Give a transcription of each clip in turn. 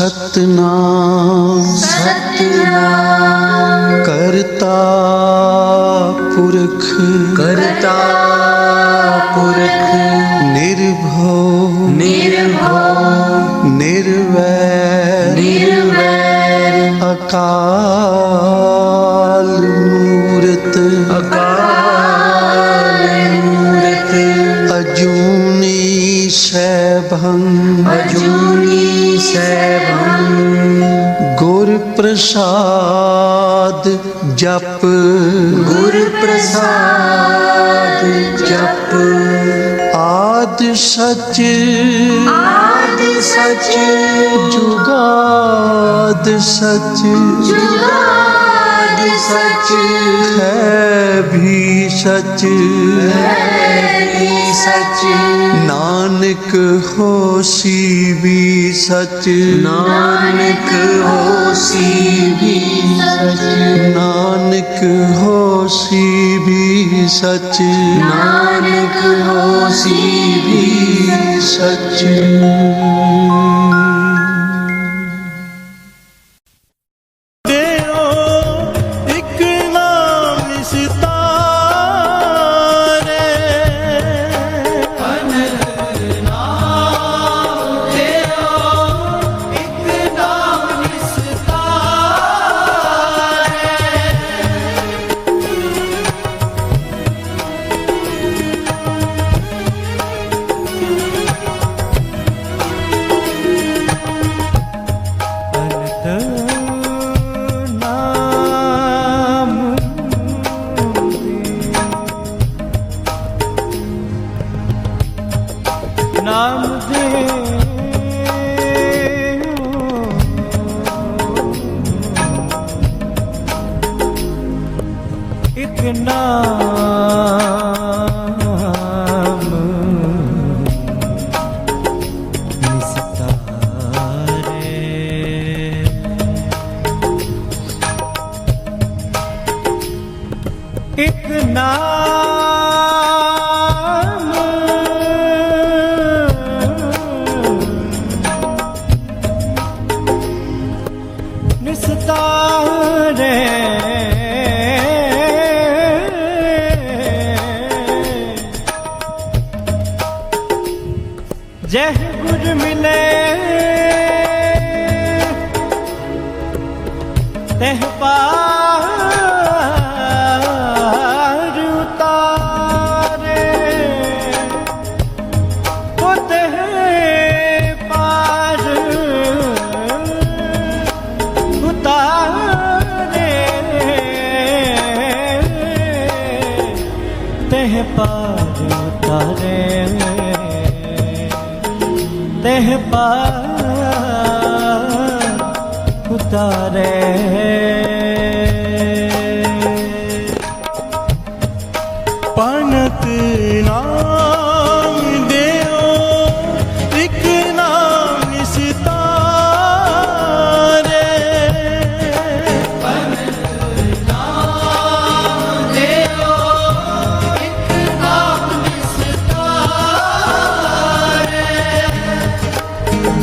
सतनाम सतनाम करता पुरख करता पुरख निर्भव निर्भव निर्वैर निर्वैर अकाल मूरत अकाल मूरत अजूनी सैभं अजूनी सैभं गुर प्रसाद जप गुर प्रसाद जप आद सच आद सच जुगाद सच जुगाद सच है भी सच सच नानक होसी भी सच नानक होसी भी सच नानक होसी भी सच नानक होसी भी सच नाम दे एक नाम निस्तारे एक नाम निस्तारे जह गुर मिले तह पार उतारे वो तह पार उतारे तह पार उतारे तह पार उतारे पनत नाम देओ एक नाम निस्तारे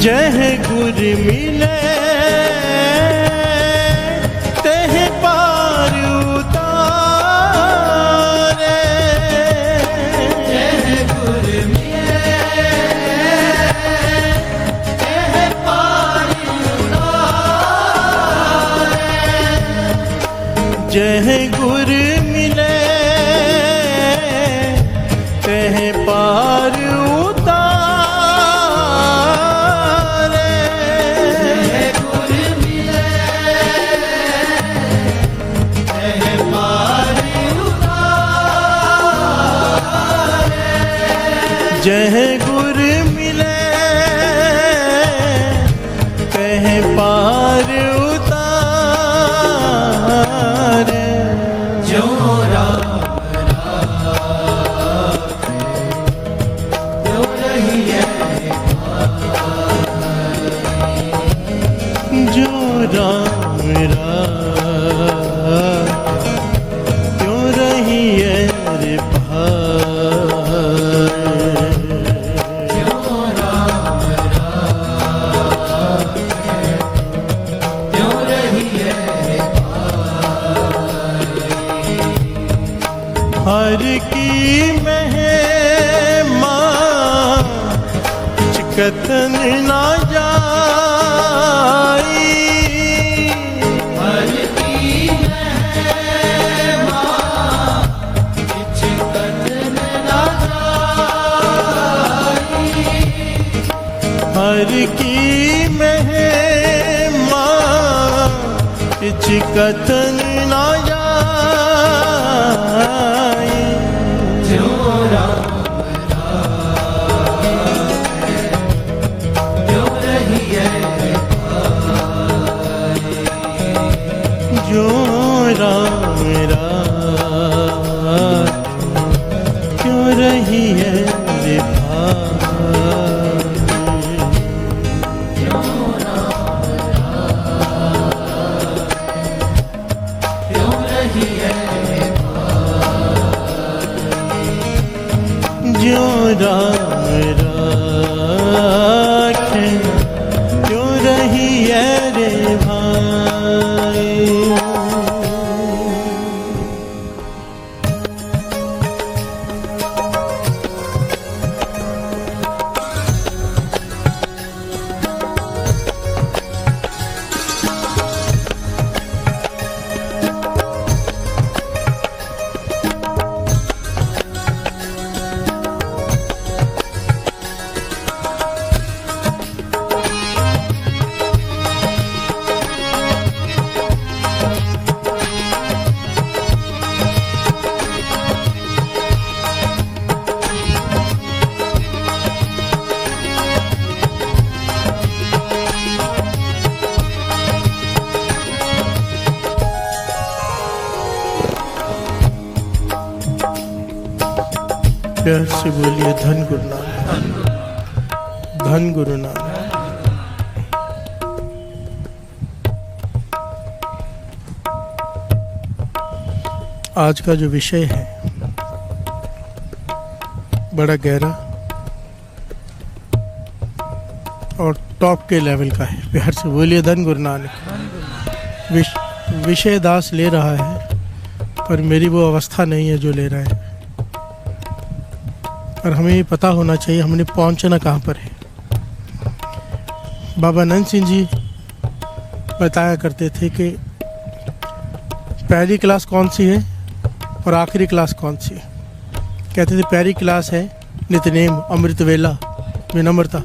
जह गुर मिले तह पार उतारे जह गुर मिले तह पार उतारे जह गुर मिले तह पार जह गुर मिले कह पार उतारे जो राम जो रही है जो राम क्यों रही है रे भाई कुछ कथन ना जाए, जो राम जो रहिए जो राम रात क्यों रही है रे भाई, जो राम क्यों रहिए जो राम राखे क्यों रही है रे भाई। प्यार से बोलिए धन गुरु नानक, धन गुरु नानक। आज का जो विषय है बड़ा गहरा और टॉप के लेवल का है। प्यार से बोलिए धन गुरु नानक। विषय दास ले रहा है पर मेरी वो अवस्था नहीं है जो ले रहा है, और हमें ये पता होना चाहिए हमने पहुंचना कहाँ पर है। बाबा नंद सिंह जी बताया करते थे कि पहली क्लास कौन सी है और आखिरी क्लास कौन सी है। कहते थे पहली क्लास है नित्यनेम अमृत वेला विनम्रता,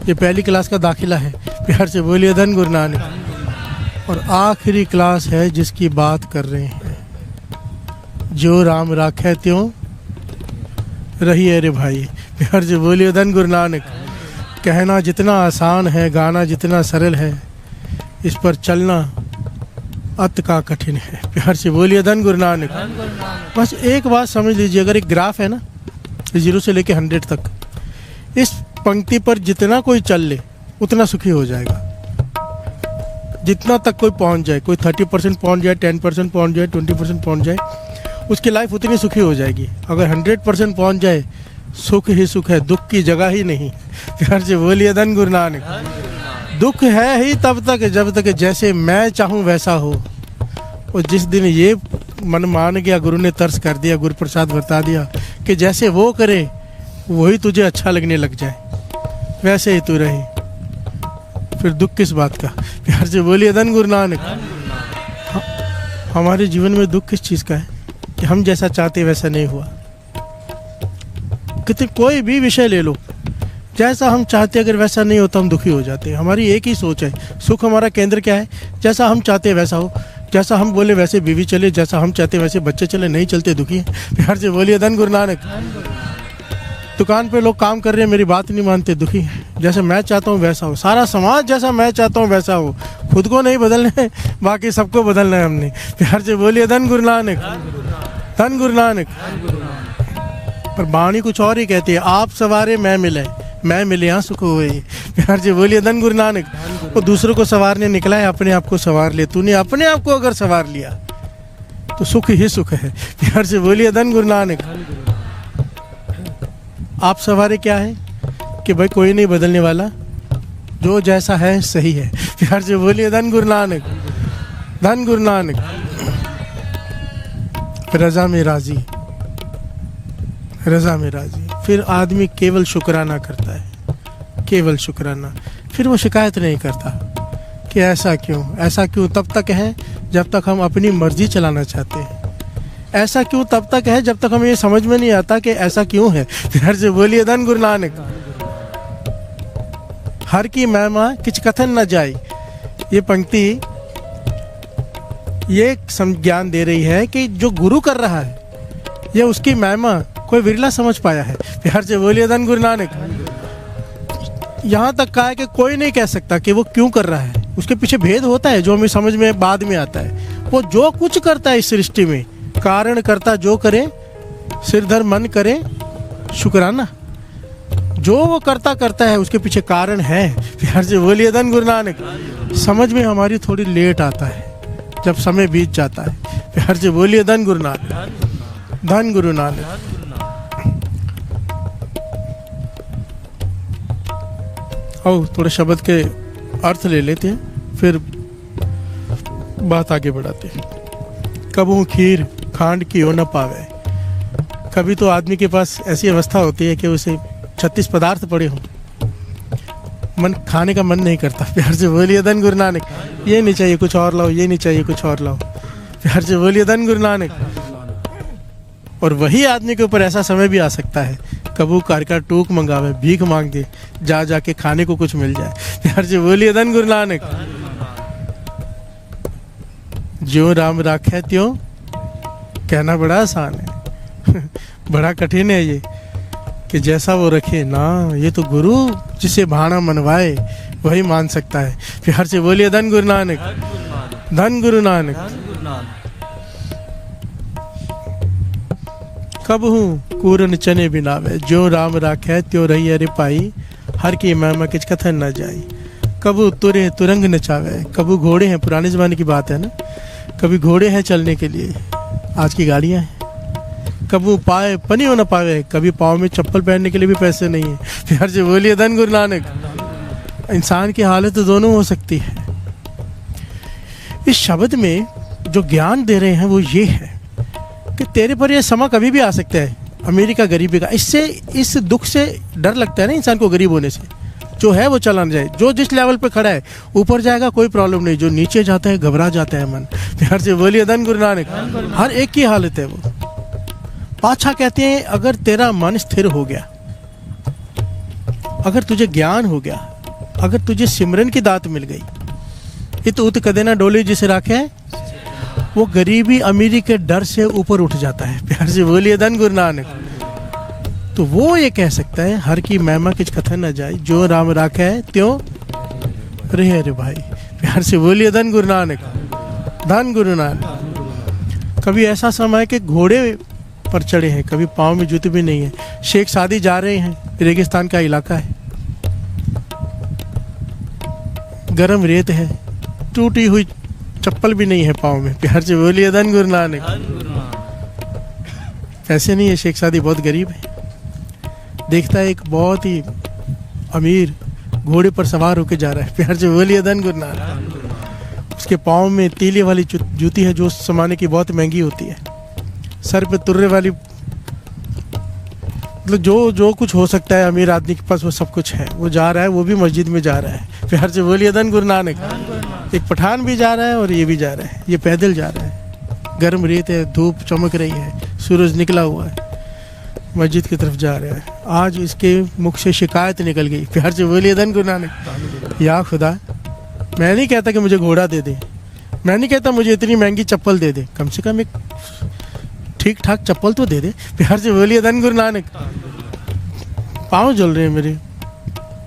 ये पहली क्लास का दाखिला है। प्यार से बोलिए धन गुरु नानक। और आखिरी क्लास है जिसकी बात कर रहे हैं, जो राम राखे त्यों रही है रे भाई। प्यार से बोलिए धन गुरु नानक। कहना जितना आसान है, गाना जितना सरल है, इस पर चलना अत का कठिन है। प्यार से बोलिए धन गुरु नानक। बस एक बात समझ लीजिए, अगर एक ग्राफ है ना 0 से लेके 100 तक, इस पंक्ति पर जितना कोई चल ले उतना सुखी हो जाएगा। जितना तक कोई पहुंच जाए, कोई 30% पहुंच जाए, 10% पहुंच जाए, 20% पहुंच जाए, उसकी लाइफ उतनी सुखी हो जाएगी। अगर 100% पहुंच जाए, सुख ही सुख है, दुख की जगह ही नहीं। प्यार से बोलिए धन गुरु नानक। दुख है ही तब तक जब तक जैसे मैं चाहूँ वैसा हो। और जिस दिन ये मन मान गया, गुरु ने तर्स कर दिया, गुरु प्रसाद बता दिया कि जैसे वो करे वही तुझे अच्छा लगने लग जाए, वैसे ही तू रही, फिर दुख किस बात का। प्यार से बोलिए धन गुरु नानक। हमारे जीवन में दुख किस चीज़ का है कि हम जैसा चाहते वैसा नहीं हुआ। कितने कोई भी विषय ले लो, जैसा हम चाहते अगर वैसा नहीं होता हम दुखी हो जाते हैं। हमारी एक ही सोच है, सुख हमारा केंद्र क्या है, जैसा हम चाहते वैसा हो, जैसा हम बोले वैसे बीवी चले, जैसा हम चाहते वैसे बच्चे चले, नहीं चलते दुखी है। प्यार से बोलिए धन गुरु नानक। दुकान पे लोग काम कर रहे हैं, मेरी बात नहीं मानते, दुखी है। जैसे मैं चाहता हूँ वैसा हो, सारा समाज जैसा मैं चाहता हूँ वैसा हो, खुद को नहीं बदलना है, बाकी सबको बदलना है हमने। प्यार से बोलिए धन गुरु नानक, धन गुरु नानक। पर बाणी कुछ और ही कहती है, आप सवारे मैं मिले, मैं मिले यहाँ सुख हुए। प्यार से बोलिए धन गुरु नानक। वो दूसरों को सवारने निकला है, अपने आप को सवार ले। तूने अपने आप को अगर सवार लिया तो सुख ही सुख है। प्यार से बोलिए धन गुरु नानक। आप सवारे क्या है कि भाई कोई नहीं बदलने वाला, जो जैसा है सही है। प्यार से बोलिए धन गुरु नानक, धन गुरु नानक। रजा में राजी, रजा में राजी। फिर आदमी केवल शुक्राना करता है, केवल शुक्राना। फिर वो शिकायत नहीं करता कि ऐसा क्यों, ऐसा क्यों। तब तक है जब तक हम अपनी मर्जी चलाना चाहते हैं। ऐसा क्यों तब तक है जब तक हमें ये समझ में नहीं आता कि ऐसा क्यों है। फिर से बोलिए धन गुरु नानक। हर की महिमा किछ कथन न जाए, ये पंक्ति ये ज्ञान दे रही है कि जो गुरु कर रहा है ये उसकी महिमा कोई विरला समझ पाया है। प्यार से बोलिए धन गुरु नानक। यहाँ तक कहा है कि कोई नहीं कह सकता कि वो क्यों कर रहा है, उसके पीछे भेद होता है जो हमें समझ में बाद में आता है। वो जो कुछ करता है इस सृष्टि में, कारण करता जो करे, सिरधर मन करे शुक्राना। जो वो करता है उसके पीछे कारण है। प्यार से बोलिए धन गुरु नानक। समझ में हमारी थोड़ी लेट आता है जब समय बीत जाता है। प्यार से बोलिए धन गुरु नानक, धन गुरु नानक। आओ थोड़े शब्द के अर्थ ले लेते हैं, फिर बात आगे बढ़ाते हैं। कबहू खीर खांड की हो न पावे। कभी तो आदमी के पास ऐसी अवस्था होती है कि उसे 36 पदार्थ पड़े हों, मन खाने का मन नहीं करता। प्यार से बोलिए धन गुरु नानक। ये नहीं चाहिए कुछ और लाओ, ये नहीं चाहिए कुछ और लाओ। प्यार से बोलिए धन गुरु नानक। और वही आदमी के ऊपर ऐसा समय भी आ सकता है, कबू कार का टूक मंगावे, भीख मांग दे, जा जाके खाने को कुछ मिल जाए। प्यार से बोलिए धन गुरु नानक। ज्यों राम राखे त्यों कहना बड़ा आसान है बड़ा कठिन है ये कि जैसा वो रखे ना। ये तो गुरु जिसे भाना मनवाए वही मान सकता है। प्यार से बोलिए धन गुरु नानक, धन गुरु नानक। कबहू कूरन चने बिनावे, जो राम राखे त्यों रही अरे पाई, हर की महिमा किच कथन न जाई। कबू तुरे तुरंग नचावे। कबू घोड़े हैं, पुराने जमाने की बात है ना, कभी घोड़े हैं चलने के लिए, आज की गाड़ियां हैं। कबू पाए पनी हो न पावे, कभी पाँव में चप्पल पहनने के लिए भी पैसे नहीं है। प्यार से बोलिए धन गुरु नानक। इंसान की हालत तो दोनों हो सकती है। इस शब्द में जो ज्ञान दे रहे हैं वो ये है कि तेरे पर यह समा कभी भी आ सकता है, अमीरी का गरीबी का। इससे, इस दुख से डर लगता है ना इंसान को गरीब होने से। जो है वो चला न जाए, जो जिस लेवल पे खड़ा है ऊपर जाएगा कोई प्रॉब्लम नहीं, जो नीचे जाता है घबरा जाता है मन। प्यार से बोलिए धन गुरु नानक। हर एक की हालत है वो। पाछा कहते हैं अगर तेरा मन स्थिर हो गया, अगर तुझे ज्ञान हो गया, अगर तुझे सिमरन की दात मिल गई, इत उत कदे ना डोली जिसे राखे, वो गरीबी अमीरी के डर से ऊपर उठ जाता है। प्यार से बोलिए धन गुरु नानक। तो वो ये कह सकता है हर की महिमा किच कथन न जाए, जो राम राखे है त्यों रहे अरे भाई। प्यार से बोलिए धन गुरु नानक, धन गुरु नानक। कभी ऐसा समय कि घोड़े पर चढ़े हैं, कभी पाँव में जूते भी नहीं है, शेख शादी जा रहे हैं, रेगिस्तान का इलाका है, गरम रेत है, टूटी हुई चप्पल भी नहीं है पाँव में। प्यार से बोलिए धन गुरु नानक। ऐसे नहीं है, शेख शादी बहुत गरीब है। देखता है एक बहुत ही अमीर घोड़े पर सवार होकर जा रहा है। प्यार से बोलिए धन गुरु नानक। उसके पाँव में तीले वाली जूती है जो उस जमाने की बहुत महंगी होती है, सर पे तुर्रे वाली, मतलब जो कुछ हो सकता है अमीर आदमी के पास वो सब कुछ है। वो जा रहा है, वो भी मस्जिद में जा रहा है। प्यार से बोलिए धन गुरु नानक। एक पठान भी जा रहा है और ये भी जा रहा है, ये पैदल जा रहा है। गर्म रेत है, धूप चमक रही है, सूरज निकला हुआ है, मस्जिद की तरफ जा रहा है। आज इसके मुख से शिकायत निकल गई। प्यार से बोलिए धन गुरु नानक। या खुदा, मैं नहीं कहता कि मुझे घोड़ा दे दे, मैं नहीं कहता मुझे इतनी महंगी चप्पल दे दे, कम से कम एक ठीक ठाक चप्पल तो दे दे। प्यार से बोलिए धन गुरु नानक। पाँव जल रहे हैं मेरे,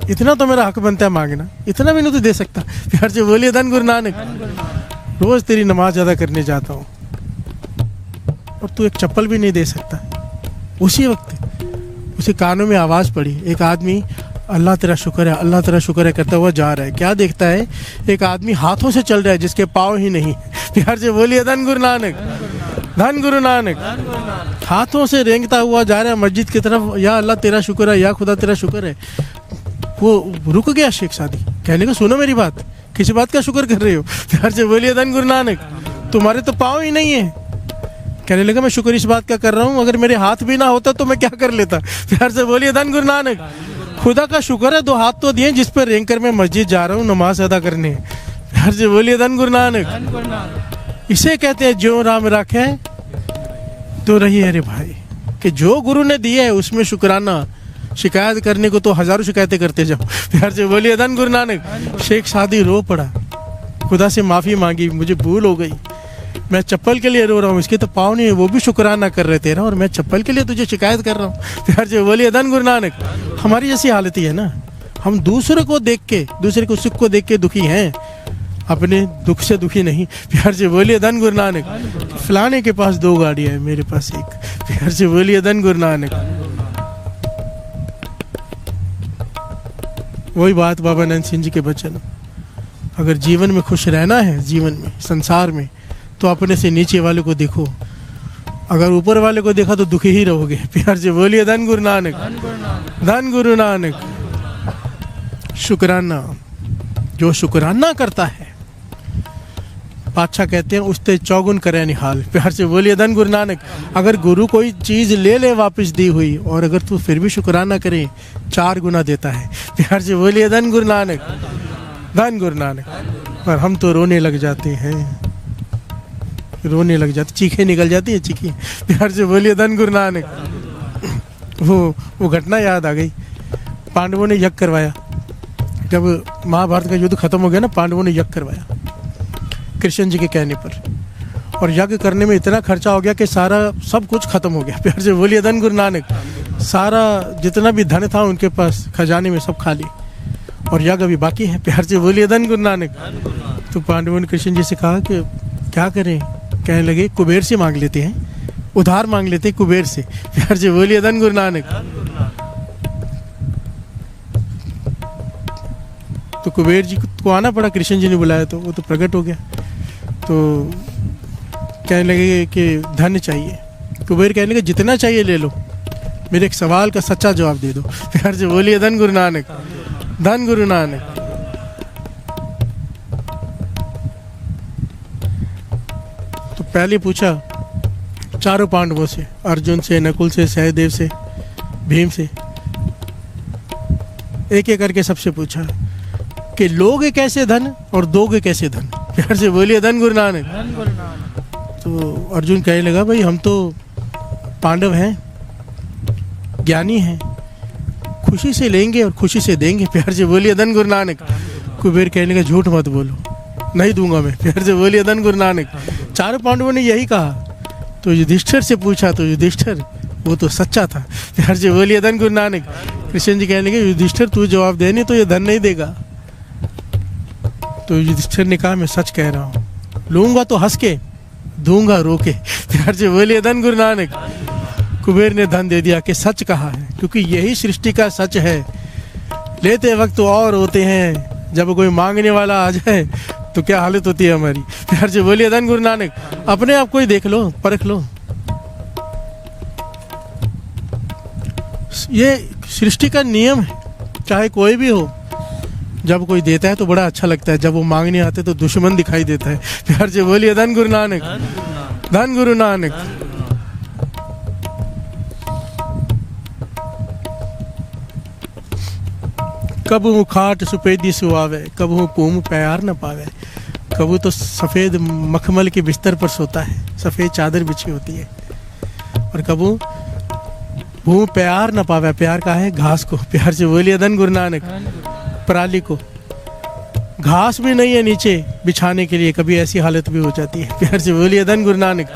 इतना तो मेरा हक बनता है मांगना, इतना भी नहीं तो दे सकता। प्यार से बोलिए धन गुरु नानक। रोज तेरी नमाज अदा करने जाता हूँ और तू एक चप्पल भी नहीं दे सकता। उसी वक्त उसी कानों में आवाज़ पड़ी, एक आदमी अल्लाह तेरा शुक्र है, अल्लाह तेरा शुक्र है करता हुआ जा रहा है। क्या देखता है? एक आदमी हाथों से चल रहा है जिसके पाँव ही नहीं। प्यार से बोलिए धन गुरु नानक, धन गुरु नानक। हाथों से रेंगता हुआ जा रहा है मस्जिद की तरफ। या अल्लाह तेरा शुक्र है, या खुदा तेरा शुक्र है। वो रुक गया शेख सादी, कहने को सुनो मेरी बात, किसी बात का शुक्र कर रहे हो? प्यार से बोलिए धन गुरु नानक। तुम्हारे तो पाँव ही नहीं है। कहने लगा मैं शुक्र इस बात का कर रहा हूँ, अगर मेरे हाथ भी ना होता तो मैं क्या कर लेता। प्यार से बोलिए धन गुरु नानक। खुदा का शुक्र है 2 हाथ तो दिए जिस पर रेंग कर मैं मस्जिद जा रहा हूँ नमाज अदा करने। प्यार से बोलिए धन गुरु नानक। इसे कहते हैं जो राम राखे तो रही है रे भाई, कि जो गुरु ने दिया है उसमें शुक्राना। शिकायत करने को तो हजारों शिकायतें करते जाओ। प्यार से बोलिए धन गुरु नानक। शेख सादी रो पड़ा, खुदा से माफ़ी मांगी, मुझे भूल हो गई, मैं चप्पल के लिए रो रहा हूँ, इसके तो पाँव नहीं है, वो भी शुक्राना कर रहे तेरा, और मैं चप्पल के लिए तुझे शिकायत कर रहा हूँ। प्यार से बोलिए धन गुरु नानक। हमारी जैसी हालत ही है ना, हम दूसरे को देख के, दूसरे को सुख को देख के दुखी हैं, अपने दुख से दुखी नहीं। प्यार से बोलिए धन गुरु नानक। फलाने के पास 2 गाड़ियाँ हैं, मेरे पास 1। प्यार से बोलिए धन गुरु नानक। वही बात बाबा नंद सिंह जी के वचन, अगर जीवन में खुश रहना है, जीवन में, संसार में, तो अपने से नीचे वाले को देखो, अगर ऊपर वाले को देखा तो दुखी ही रहोगे। प्यार से बोलिए धन गुरु नानक। धन गुरु नानक। शुक्राना, जो शुक्राना करता है, पातशाह कहते हैं उसते चौगुन करे निहाल। प्यार से बोलिए धन गुरु नानक। अगर गुरु कोई चीज ले ले वापस दी हुई, और अगर तू फिर भी शुक्राना करे, 4 गुना देता है। प्यार से बोलिए धन गुरु नानक। धन गुरु नानक। और हम तो रोने लग जाते हैं, रोने लग जाते, चीखें निकल जाती है, चीखें। प्यार से बोलिए धन गुरु नानक। वो घटना याद आ गई, पांडवों ने यज्ञ करवाया, जब महाभारत का युद्ध खत्म हो गया ना, पांडवों ने यज्ञ करवाया कृष्ण जी के कहने पर, और यज्ञ करने में इतना खर्चा हो गया कि सारा सब कुछ खत्म हो गया। प्यार से बोलिए धन गुरु नानक। सारा जितना भी धन था उनके पास खजाने में सब खाली, और यज्ञ अभी बाकी है। प्यार से बोलिए धन गुरु नानक। तो पांडवों ने कृष्ण जी से कहा कि क्या करें, कहने लगे कुबेर से मांग लेते हैं, उधार मांग लेते हैं कुबेर से। प्यार से बोलिए धन गुरु नानक। तो कुबेर जी को आना पड़ा, कृष्ण जी ने बुलाया तो वो तो प्रकट हो गया। तो कहने लगे कि धन चाहिए। कुबेर कहने लगे जितना चाहिए ले लो, मेरे एक सवाल का सच्चा जवाब दे दो। प्यार से बोलिए धन गुरु नानक। धन गुरु नानक। तो पहले पूछा 4 पांडवों से, अर्जुन से, नकुल से, सहदेव से, भीम से, एक एक करके सबसे पूछा कि लोगे कैसे धन और दोगे कैसे धन। प्यार से बोलिए धन गुरु नानक। तो अर्जुन कहने लगा भाई हम तो पांडव हैं, ज्ञानी हैं, खुशी से लेंगे और खुशी से देंगे। प्यार से बोलिए धन गुरु नानक। कुबेर कहने लगा झूठ मत बोलो, नहीं दूंगा मैं। प्यार से बोलिए धन गुरु नानक। 4 पांडवों ने यही कहा। तो युधिष्ठिर से पूछा तो युधिष्ठिर वो तो सच्चा था। प्यार से बोलिए धन गुरु नानक। कृष्ण जी कहने लगे युधिष्ठिर तू जवाब दे, नहीं तो ये धन नहीं देगा। तो युधिष्ठिर ने कहा मैं सच कह रहा हूँ, लूंगा तो हंस के, दूंगा रो के। प्यार से बोलिए धन गुरु नानक। कुबेर ने धन दे दिया कि सच कहा है, क्योंकि यही सृष्टि का सच है। लेते वक्त तो और होते हैं, जब कोई मांगने वाला आ जाए तो क्या हालत होती है हमारी। प्यार से बोलिए धन गुरु नानक। अपने आप को ही देख लो, परख लो। ये सृष्टि का नियम है, चाहे कोई भी हो। जब कोई देता है तो बड़ा अच्छा लगता है, जब वो मांगने आते तो दुश्मन दिखाई देता है। प्यार से बोलिए धन गुरु नानक। धन गुरु नानक। कबहू खाट सुपेदी सुआवे, कबहू पूम प्यार न पावे। कबू तो सफ़ेद मखमल के बिस्तर पर सोता है, सफ़ेद चादर बिछी होती है, और कबू भूम प्यार न पावे। प्यार का है घास को। प्यार से बोलिए धन गुरु नानक। पराली को, घास भी नहीं है नीचे बिछाने के लिए, कभी ऐसी हालत भी हो जाती है। प्यार से बोलिए धन गुरु नानक।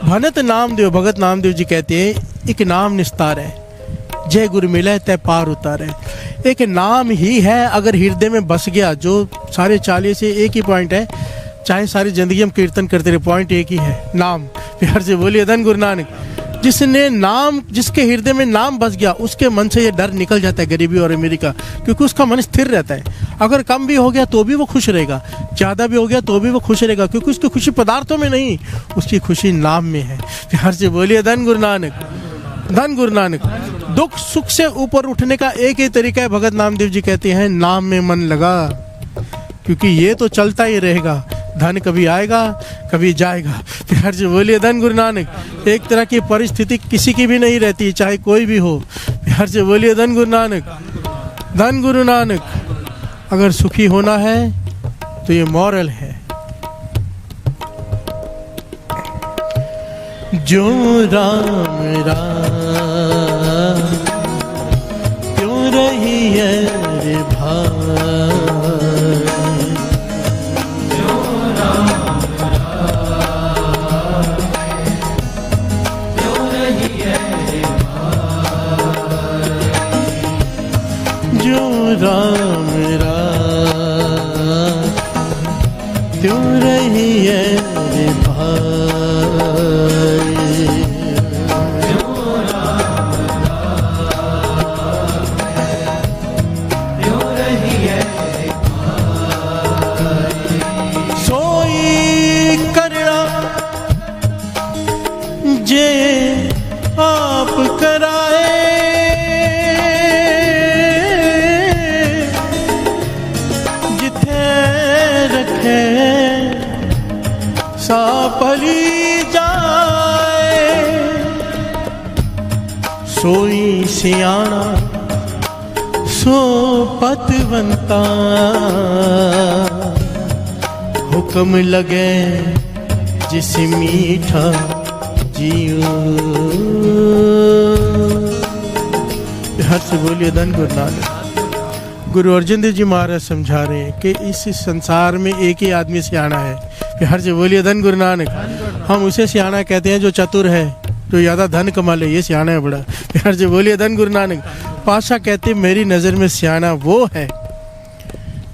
भनत नामदेव, भगत नामदेव जी कहते हैं एक नाम निस्तार है, जय गुरु मिले तय पार उतारे। एक नाम ही है, अगर हृदय में बस गया, जो सारे 40 से एक ही पॉइंट है, चाहे सारी जिंदगी हम कीर्तन करते रहे, पॉइंट एक ही है, नाम। प्यार से बोलिए धन गुरु नानक। जिसने नाम, जिसके हृदय में नाम बस गया, उसके मन से ये डर निकल जाता है गरीबी और अमीरी का, क्योंकि उसका मन स्थिर रहता है। अगर कम भी हो गया तो भी वो खुश रहेगा, ज़्यादा भी हो गया तो भी वो खुश रहेगा, क्योंकि उसकी खुशी पदार्थों में नहीं, उसकी खुशी नाम में है। प्यार से बोलिए धन गुरु नानक। धन गुरु नानक। दुख सुख से ऊपर उठने का एक ही तरीका है, भगत नामदेव जी कहते हैं नाम में मन लगा, क्योंकि ये तो चलता ही रहेगा। धन कभी आएगा कभी जाएगा। प्यार से बोलिए धन गुरु नानक। एक तरह की परिस्थिति किसी की भी नहीं रहती, चाहे कोई भी हो। प्यार से बोलिए धन गुरु नानक। धन गुरु नानक। अगर सुखी होना है तो ये मॉरल है। जो राम राम क्यों रही है रे भाई, जो राम राम त्यों रही है रे भाई। सोई करना जे आप कराए, जिथे रखे सा पली जाए। सोई सियाणा सो पतवंता, हुक्म लगे जिस मीठा जियो। हर से बोलिए धन गुरु नानक। गुरु अर्जन देव जी महाराज समझा रहे हैं कि इस संसार में एक ही आदमी सियाणा है। हर से बोलिए धन गुरु नानक। हम उसे सियाणा कहते हैं जो चतुर है, जो ज़्यादा धन कमा ले, ये सियाणा है बड़ा। हर से बोलिए धन गुरु नानक। पातशाह कहते मेरी नज़र में सियाणा वो है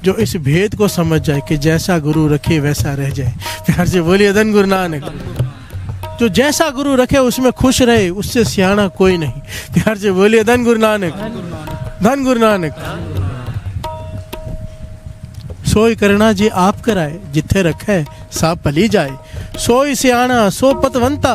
जो इस भेद को समझ जाए कि जैसा गुरु रखे वैसा रह जाए। प्यार से बोलिए धन गुरु नानक। जो जैसा गुरु रखे उसमें खुश रहे, उससे सियाणा कोई नहीं। प्यार से बोलिए धन गुरु नानक, धन गुरु नानक। सोई करना जे आप कराए, जिथे रखे सा पली जाए। सोई सियाणा सो पतवंता,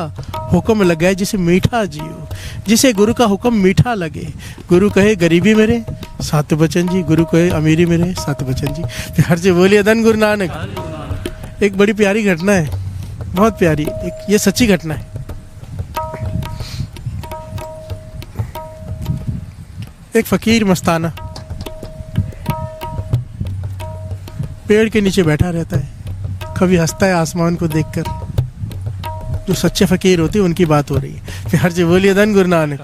हुक्म लगे जिसे मीठा जियो। जिसे गुरु का हुक्म मीठा लगे। गुरु कहे गरीबी मेरे सत बचन जी, गुरु कहे अमीरी मेरे सत बचन जी। प्यार से बोलिए धन गुरु नानक। एक बड़ी प्यारी घटना है, बहुत प्यारी, ये सच्ची घटना है। एक फकीर मस्ताना पेड़ के नीचे बैठा रहता है, कभी हंसता है आसमान को देखकर। जो सच्चे फकीर होते हैं उनकी बात हो रही है। प्यार से बोलिए धन गुरु नानक।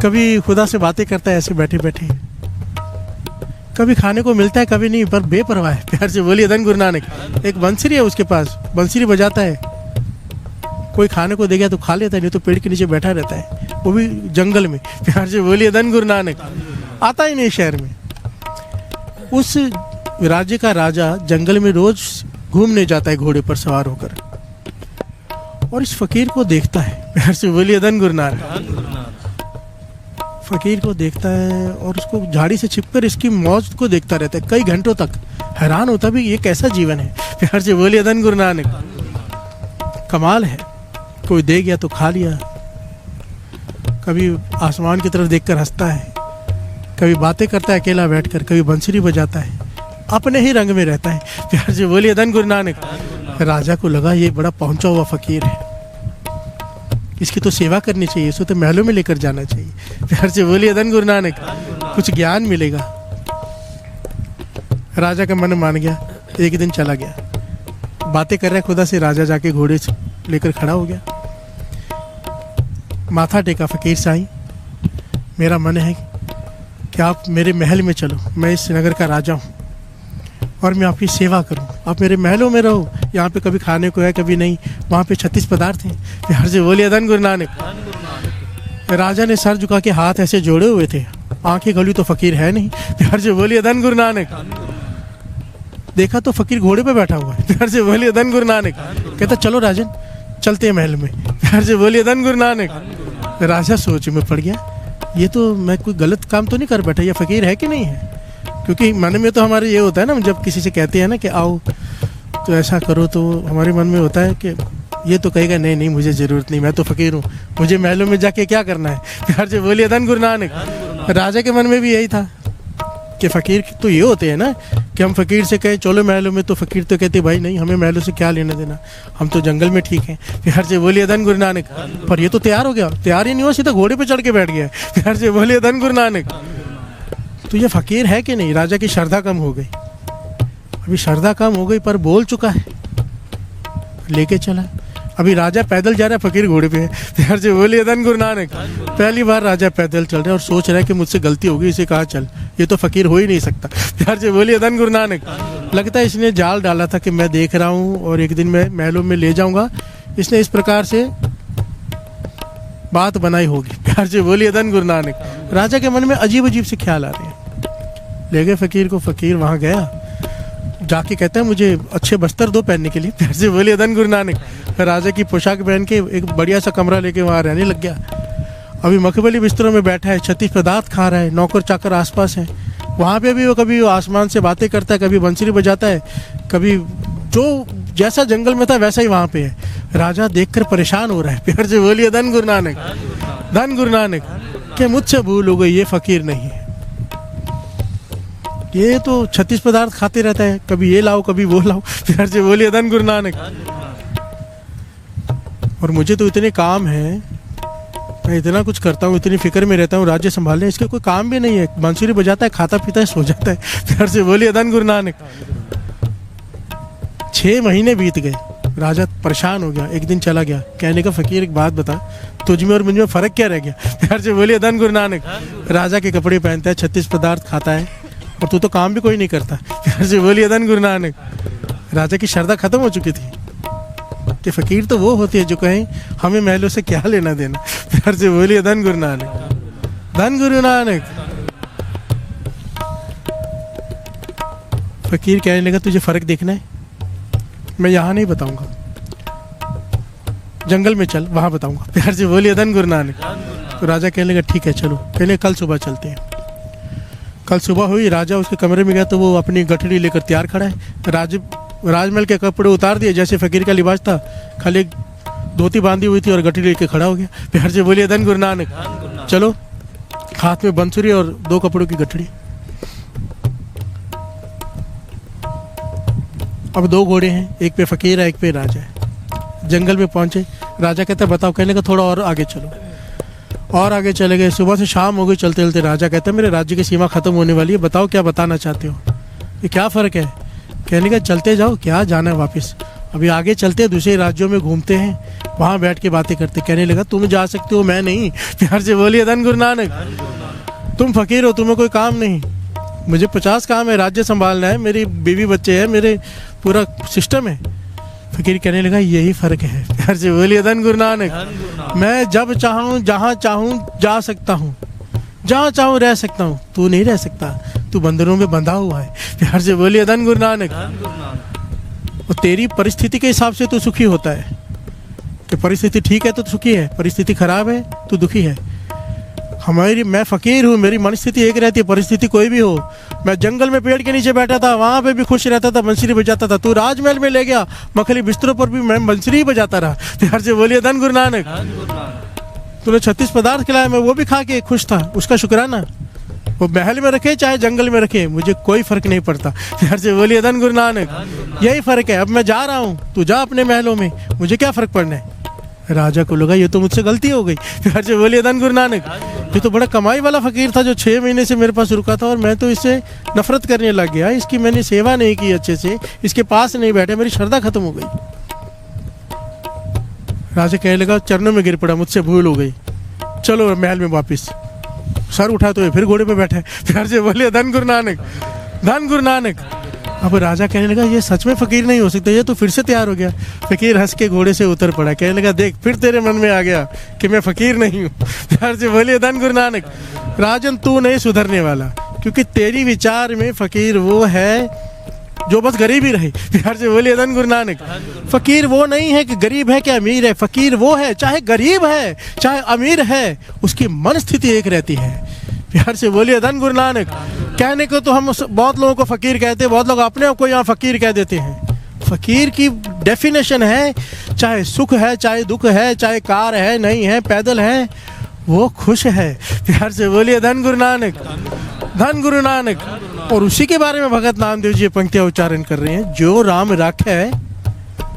कभी खुदा से बातें करता है ऐसे बैठे बैठे, कभी खाने को मिलता है कभी नहीं, पर बेपरवाह है। प्यार से बोलिए धन गुरु नानक। एक बंसरी है उसके पास, बंसरी बजाता है, कोई खाने को दे गया तो खा लेता है, नहीं तो पेड़ के नीचे बैठा रहता है, वो भी जंगल में। प्यार से बोलिए धन गुरु नानक। आता ही नहीं शहर में। उस राज्य का राजा जंगल में रोज घूमने जाता है घोड़े पर सवार होकर, और इस फकीर को देखता है। प्यार से बोलिए धन गुरु नानक। फकीर को देखता है और उसको झाड़ी से छिपकर इसकी मौज को देखता रहता है कई घंटों तक। हैरान होता भी ये कैसा जीवन है। प्यार से बोलिए धन गुरु नानक। कमाल है, कोई दे गया तो खा लिया, कभी आसमान की तरफ देखकर हंसता है, कभी बातें करता है अकेला बैठकर, कभी बंसुरी बजाता है, अपने ही रंग में रहता है। प्यार से बोलिए धन गुरु नानक। राजा को लगा ये बड़ा पहुंचा हुआ फकीर है, इसकी तो सेवा करनी चाहिए, इसको तो महलों में लेकर जाना चाहिए। प्यार से बोलिए धन गुरु नानक, कुछ ज्ञान मिलेगा। राजा का मन मान गया। एक दिन चला गया, बातें कर रहा है खुदा से। राजा जाके घोड़े से लेकर खड़ा हो गया, माथा टेका। फकीर साईं, मेरा मन है कि आप मेरे महल में चलो, मैं इस नगर का राजा हूँ और मैं आपकी सेवा करूं। आप मेरे महलों में रहो, यहाँ पे कभी खाने को है कभी नहीं, वहाँ पे 36 पदार्थ हैं। प्यार से बोलिए धन गुरु नानक। राजा ने सर झुका के हाथ ऐसे जोड़े हुए थे, आंखें गली तो फकीर है नहीं। प्यार से बोलिए धन गुरु नानक। देखा तो फकीर घोड़े पे बैठा हुआ है। प्यार से बोलिए धन गुरु नानक। कहता चलो राजन, चलते हैं महल में। प्यार से बोलिए धन गुरु नानक। राजा सोच में पड़ गया, ये तो मैं कोई गलत काम तो नहीं कर बैठा, ये फकीर है कि नहीं है। क्योंकि मन में तो हमारे ये होता है ना, जब किसी से कहते हैं ना कि आओ तो ऐसा करो, तो हमारे मन में होता है कि ये तो कहेगा नहीं नहीं मुझे ज़रूरत नहीं, मैं तो फ़कीर हूँ, मुझे महलों में जाके क्या करना है। प्यार से बोलिए धन गुरु नानक। राजा के मन में भी यही था कि फ़कीर तो ये होते हैं ना कि हम फ़कीर से कहें चलो महलों में, तो फ़कीर तो कहते भाई नहीं, हमें महलों से क्या लेना देना, हम तो जंगल में ठीक हैं। प्यार से बोलिए धन गुरु नानक। पर ये तो तैयार हो गया, तैयार ही नहीं हुआ, सीधा घोड़े पर चढ़ के बैठ गया। प्यार से बोलिए धन गुरु नानक। तो ये फ़कीर है कि नहीं। राजा की श्रद्धा कम हो गई, अभी श्रद्धा कम हो गई पर बोल चुका है, लेके चला। अभी राजा पैदल जा रहा है, फकीर घोड़े पे है। प्यार से बोलिए धन गुरु नानक। पहली बार राजा पैदल चल रहा है और सोच रहा है कि मुझसे गलती होगी, इसे कहा चल, ये तो फकीर हो ही नहीं सकता। प्यार से बोलिए धन गुरु नानक। लगता है इसने जाल डाला था कि मैं देख रहा हूँ और एक दिन मैं महलों में ले जाऊंगा, इसने इस प्रकार से बात बनाई होगी। प्यार से बोलिए धन गुरु नानक। राजा के मन में अजीब अजीब से ख्याल आ रहे हैं। ले गए फकीर को, फकीर वहाँ गया जाके कहता है मुझे अच्छे बस्तर दो पहनने के लिए। प्यार से बोलिए धन गुरु नानक। राजा की पोशाक पहन के एक बढ़िया सा कमरा लेके वहाँ रहने लग गया। अभी मखमली बिस्तरों में बैठा है, 36 पदार्थ खा रहा है, नौकर चाकर आसपास है। वहाँ पे भी वो कभी आसमान से बातें करता है, कभी बंसुरी बजाता है, कभी जो जैसा जंगल में था वैसा ही वहाँ पे है। राजा देखकर परेशान हो रहा है। प्यार से बोलिए धन गुरु नानक। धन गुरु नानक कि मुझसे भूल हो गई, ये फकीर नहीं है, ये तो 36 पदार्थ खाते रहता है, कभी ये लाओ कभी वो लाओ। प्यार से बोलिए धन गुरु नानक। और मुझे तो इतने काम है, मैं इतना कुछ करता हूँ, इतनी फिक्र में रहता हूँ, राज्य संभालने, इसका कोई काम भी नहीं है। बांसुरी बजाता है, खाता पीता है, सो जाता है। प्यार से बोलिए धन गुरु नानक। 6 महीने बीत गए, राजा परेशान हो गया। एक दिन चला गया, कहने का फकीर एक बात बता, तुझ में और मुझ में फर्क क्या रह गया? प्यार से बोलिए धन गुरु नानक। राजा के कपड़े पहनता है, 36 पदार्थ खाता है, और तू तो काम भी कोई नहीं करता। प्यार से बोलिए धन गुरु नानक। राजा की श्रद्धा खत्म हो चुकी थी कि फकीर तो वो होती है जो कहें हमें महलों से क्या लेना देना। प्यार से बोलिए धन गुरु नानक। धन गुरु नानक। फकीर कहने लगा तुझे फर्क देखना है, मैं यहाँ नहीं बताऊंगा, जंगल में चल, वहां बताऊंगा। प्यार से बोलिए धन गुरु नानक। तो राजा कहने लगा ठीक है चलो, कहने कल सुबह चलते हैं। कल सुबह हुई, राजा उसके कमरे में गया तो वो अपनी गठड़ी लेकर तैयार खड़ा है। राजमहल के कपड़े उतार दिए, जैसे फकीर का लिबास था, खाली एक धोती बांधी हुई थी और गठड़ी लेके खड़ा हो गया। प्यार से बोलिए धन गुरु नानक। चलो, हाथ में बंसुरी और 2 कपड़ों की गठड़ी। अब 2 घोड़े हैं, एक पे फकीर है, एक पे राजा है। जंगल में पहुंचे, राजा कहता है बताओ, कहने का थोड़ा और आगे चलो। और आगे चले गए, सुबह से शाम हो गई चलते चलते। राजा कहता है मेरे राज्य की सीमा खत्म होने वाली है, बताओ क्या बताना चाहते हो, ये क्या फ़र्क है? कहने का चलते जाओ, क्या जाना है वापस, अभी आगे चलते हैं, दूसरे राज्यों में घूमते हैं, वहाँ बैठ के बातें करते। कहने लगा तुम जा सकते हो, मैं नहीं। प्यार से बोलिए धन गुरु नानक। तुम फकीर हो, तुम्हें कोई काम नहीं, मुझे 50 काम है, राज्य संभालना है, मेरी बीवी बच्चे हैं, मेरे पूरा सिस्टम है। फकीर कहने लगा यही फ़र्क है। प्यार से बोलिए धन गुरु नानक। मैं जब चाहूँ जहाँ चाहूँ जा सकता हूँ, जहाँ चाहूँ रह सकता हूँ, तू नहीं रह सकता, तू बंदरों में बंधा हुआ है। प्यार से बोलिए धन गुरु नानक। और तेरी परिस्थिति के हिसाब से तू सुखी होता है, कि परिस्थिति ठीक है तो सुखी है, परिस्थिति खराब है तो दुखी है। मैं फकीर हूँ, मेरी मनस्थिति एक रहती है, परिस्थिति कोई भी हो। मैं जंगल में पेड़ के नीचे बैठा था, वहाँ पे भी खुश रहता था, बंसुरी बजाता था। तू राजमहल में ले गया, मखली बिस्तरों पर भी मैं बंसुरी ही बजाता रहा। प्यार से बोलिए धन गुरु नानक। तूने 36 पदार्थ खिलाया, मैं वो भी खा के खुश था, उसका शुक्राना। वो महल में रखे चाहे जंगल में रखे, मुझे कोई फर्क नहीं पड़ता। प्यार से बोलिए धन गुरु नानक। यही फर्क है, अब मैं जा रहा हूँ, तू जा अपने महलों में, मुझे क्या फर्क पड़ना है। राजा को लगा ये तो मुझसे गलती हो गई। प्यार से बोलिए धन गुरु नानक। ये तो बड़ा कमाई वाला फकीर था जो 6 महीने से मेरे पास रुका था, और मैं तो इससे नफरत करने लग गया, इसकी मैंने सेवा नहीं की अच्छे से, इसके पास नहीं बैठे, मेरी श्रद्धा खत्म हो गई। राजा कहने लगा चरणों में गिर पड़ा, मुझसे भूल हो गई, चलो महल में वापिस। सर उठा तो ये फिर घोड़े पे बैठे। प्यार से बोलिए धन गुरु नानक। धन गुरु नानक। अब राजा कहने लगा ये सच में फकीर नहीं हो सकता, ये तो फिर से तैयार हो गया। फकीर हंस के घोड़े से उतर पड़ा, कहने लगा देख फिर तेरे मन में आ गया कि मैं फकीर नहीं हूँ। प्यार से बोलिए धन गुरु नानक। राजन तू नहीं सुधरने वाला, क्योंकि तेरी विचार में फकीर वो है जो बस गरीब ही रहे। प्यार से बोलिए धन गुरु नानक। फकीर वो नहीं है कि गरीब है कि अमीर है, फकीर वो है चाहे गरीब है चाहे अमीर है, उसकी मन स्थिति एक रहती है। प्यार से बोलिए धन गुरु नानक। कहने को तो हम बहुत लोगों को फकीर कहते हैं, बहुत लोग अपने आप को यहाँ फकीर कह देते हैं। फकीर की डेफिनेशन है चाहे सुख है, चाहे दुख है, चाहे कार है नहीं है, पैदल है, वो खुश है। प्यार से बोलिए धन गुरु नानक। धन गुरु नानक। और उसी के बारे में भगत नामदेव जी पंक्तियां उच्चारण कर रहे हैं, जो राम राखे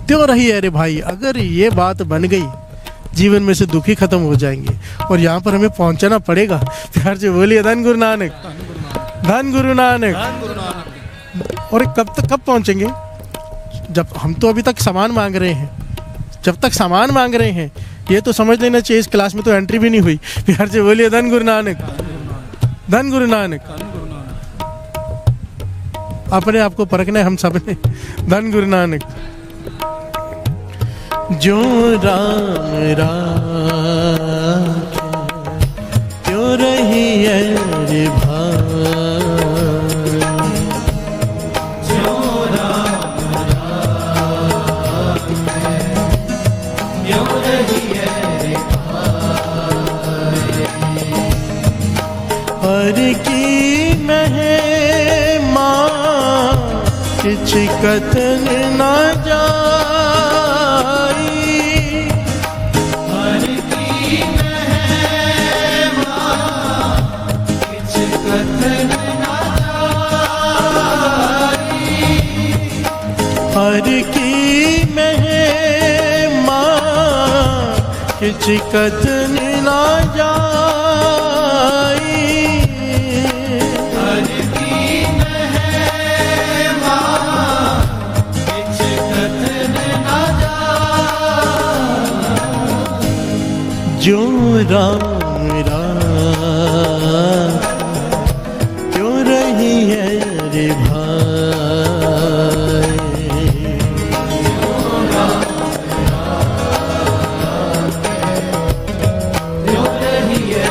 त्यों रही है रे भाई। अगर ये बात बन गई, जीवन में से दुखी खत्म हो जाएंगे, और यहाँ पर हमें पहुंचना पड़ेगा। प्यार से बोलिए धन गुरु नानक। धन गुरु नानक। और कब पहुंचेंगे? जब हम तो अभी तक सामान मांग रहे हैं, जब तक सामान मांग रहे हैं, ये तो समझ लेना चाहिए इस क्लास में तो एंट्री भी नहीं हुई। प्यार से बोलिए धन गुरु नानक। धन गुरु नानक। अपने आप को परखना है हम सब ने। धन गुरु नानक। जो राम राखे त्यों रही है रे भाई। जो किछ कथन ना जाई। हर की महिमा किछ कथन ना जाई। हर की महिमा किछ कथन ना जाई। हर की महिमा किछ कथन ना जाई। जो राम राम क्यों रही है रे भाई। क्यों रही है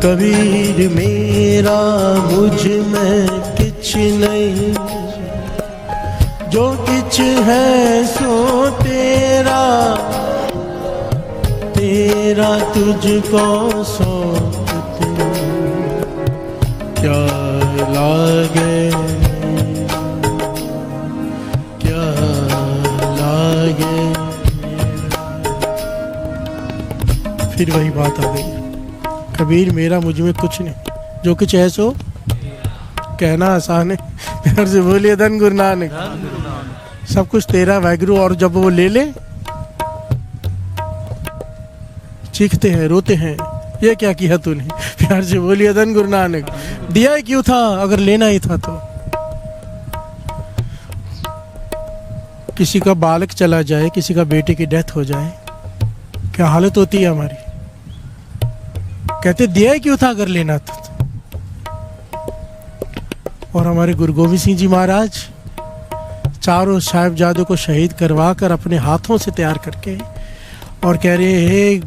कबीर मेरा मुझ में किछ नहीं, जो किछ है सो तेरा, तेरा तुझको सौंपते क्या लागे, क्या लागे। फिर वही बात आ गई, कबीर मेरा मुझ में कुछ नहीं, जो कुछ है सो कहना आसान है। प्यार से बोलिए धन गुरु नानक। सब कुछ तेरा वाहिगुरु, और जब वो ले ले चीखते हैं रोते हैं, ये क्या किया तूने। प्यार से बोलिए धन गुरु नानक। दिया ही क्यों था अगर लेना ही था तो। किसी का बालक चला जाए, किसी का बेटे की डेथ हो जाए, क्या हालत होती है हमारी। कहते दिया ही क्यों था अगर लेना था। और हमारे गुरु गोविंद सिंह जी महाराज चारों साहिबजादों को शहीद करवा कर अपने हाथों से तैयार करके और कह रहे हे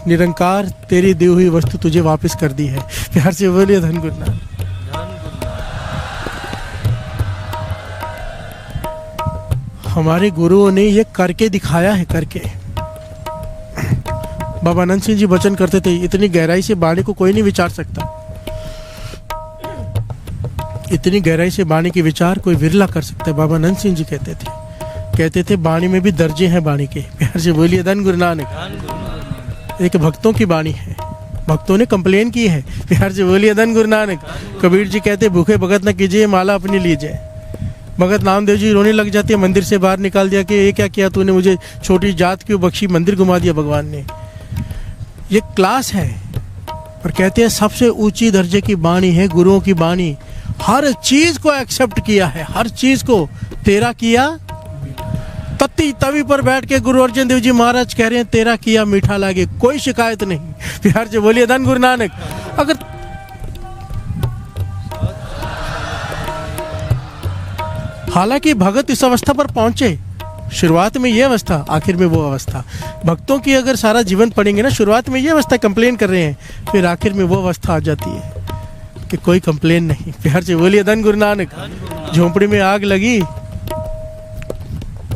निरंकार, तेरी दी हुई वस्तु तुझे वापस कर दी है। प्यार से बोलिए धन गुरु नानक। हमारे गुरुओं ने ये करके दिखाया है, करके। बाबा आनंद सिंह जी वचन करते थे, इतनी गहराई से वाणी को कोई नहीं विचार सकता। इतनी गहराई से वाणी के विचार कोई विरला कर सकता है। बाबा आनंद सिंह जी कहते थे वाणी में भी दर्जे हैं वाणी के। प्यार से बोलिए धन गुरु नानक। एक भक्तों की वाणी है, भक्तों ने कंप्लेन की है। प्यार से बोलिए धन गुरु नानक। कबीर जी कहते भूखे भगत न कीजिए, माला अपनी लीजिए। भगत नामदेव जी रोने लग जाते हैं, मंदिर से बाहर निकाल दिया कि ये क्या किया तूने, मुझे छोटी जात क्यों बख्शी, मंदिर घुमा दिया भगवान ने। ये क्लास है। और कहते हैं सबसे ऊंची दर्जे की वाणी है गुरुओं की वाणी। हर चीज को एक्सेप्ट किया है, हर चीज को तेरा किया। तत्ती तवी पर बैठ के गुरु अर्जन देव जी महाराज कह रहे हैं तेरा किया मीठा लागे, कोई शिकायत नहीं। प्यार से बोलिए धन गुरु नानक। अगर हालांकि भगत इस अवस्था पर पहुंचे, शुरुआत में ये अवस्था, आखिर में वो अवस्था। भक्तों की अगर सारा जीवन पढ़ेंगे ना, शुरुआत में ये अवस्था कंप्लेन कर रहे हैं, फिर आखिर में वो अवस्था आ जाती है कि कोई कंप्लेन नहीं। प्यार से बोलिए धन गुरु नानक। झोंपड़ी में आग लगी,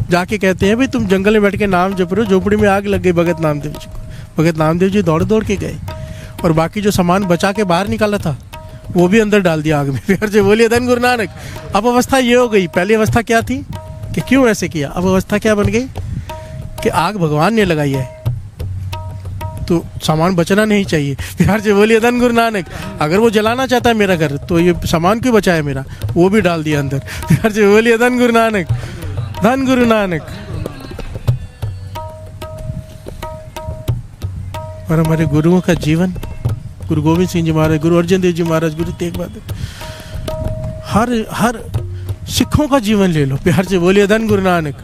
जाके कहते हैं भाई तुम जंगल में बैठ के नाम जप रहे हो, झोंपड़ी में आग लग गई भगत नामदेव जी को। भगत नामदेव जी दौड़ दौड़ के गए और बाकी जो सामान बचा के बाहर निकाला था वो भी अंदर डाल दिया आग में। प्यार से बोलिए धन गुरु नानक। अब अवस्था ये हो गई, पहली अवस्था क्या थी कि क्यों ऐसे किया, अब अवस्था क्या बन गई कि आग भगवान ने लगाई है तो सामान बचना नहीं चाहिए। प्यार से बोलिए धन गुरु नानक। अगर वो जलाना चाहता है मेरा घर तो ये सामान क्यों बचाया मेरा, वो भी डाल दिया अंदर। प्यार से बोलिए धन गुरु नानक। धन गुरु नानक। और हमारे गुरुओं का जीवन, गुरु गोविंद सिंह जी महाराज, गुरु अर्जन देव जी महाराज, गुरु तेग बहादुर, हर सिखों का जीवन ले लो। प्यार से बोलिए धन गुरु नानक।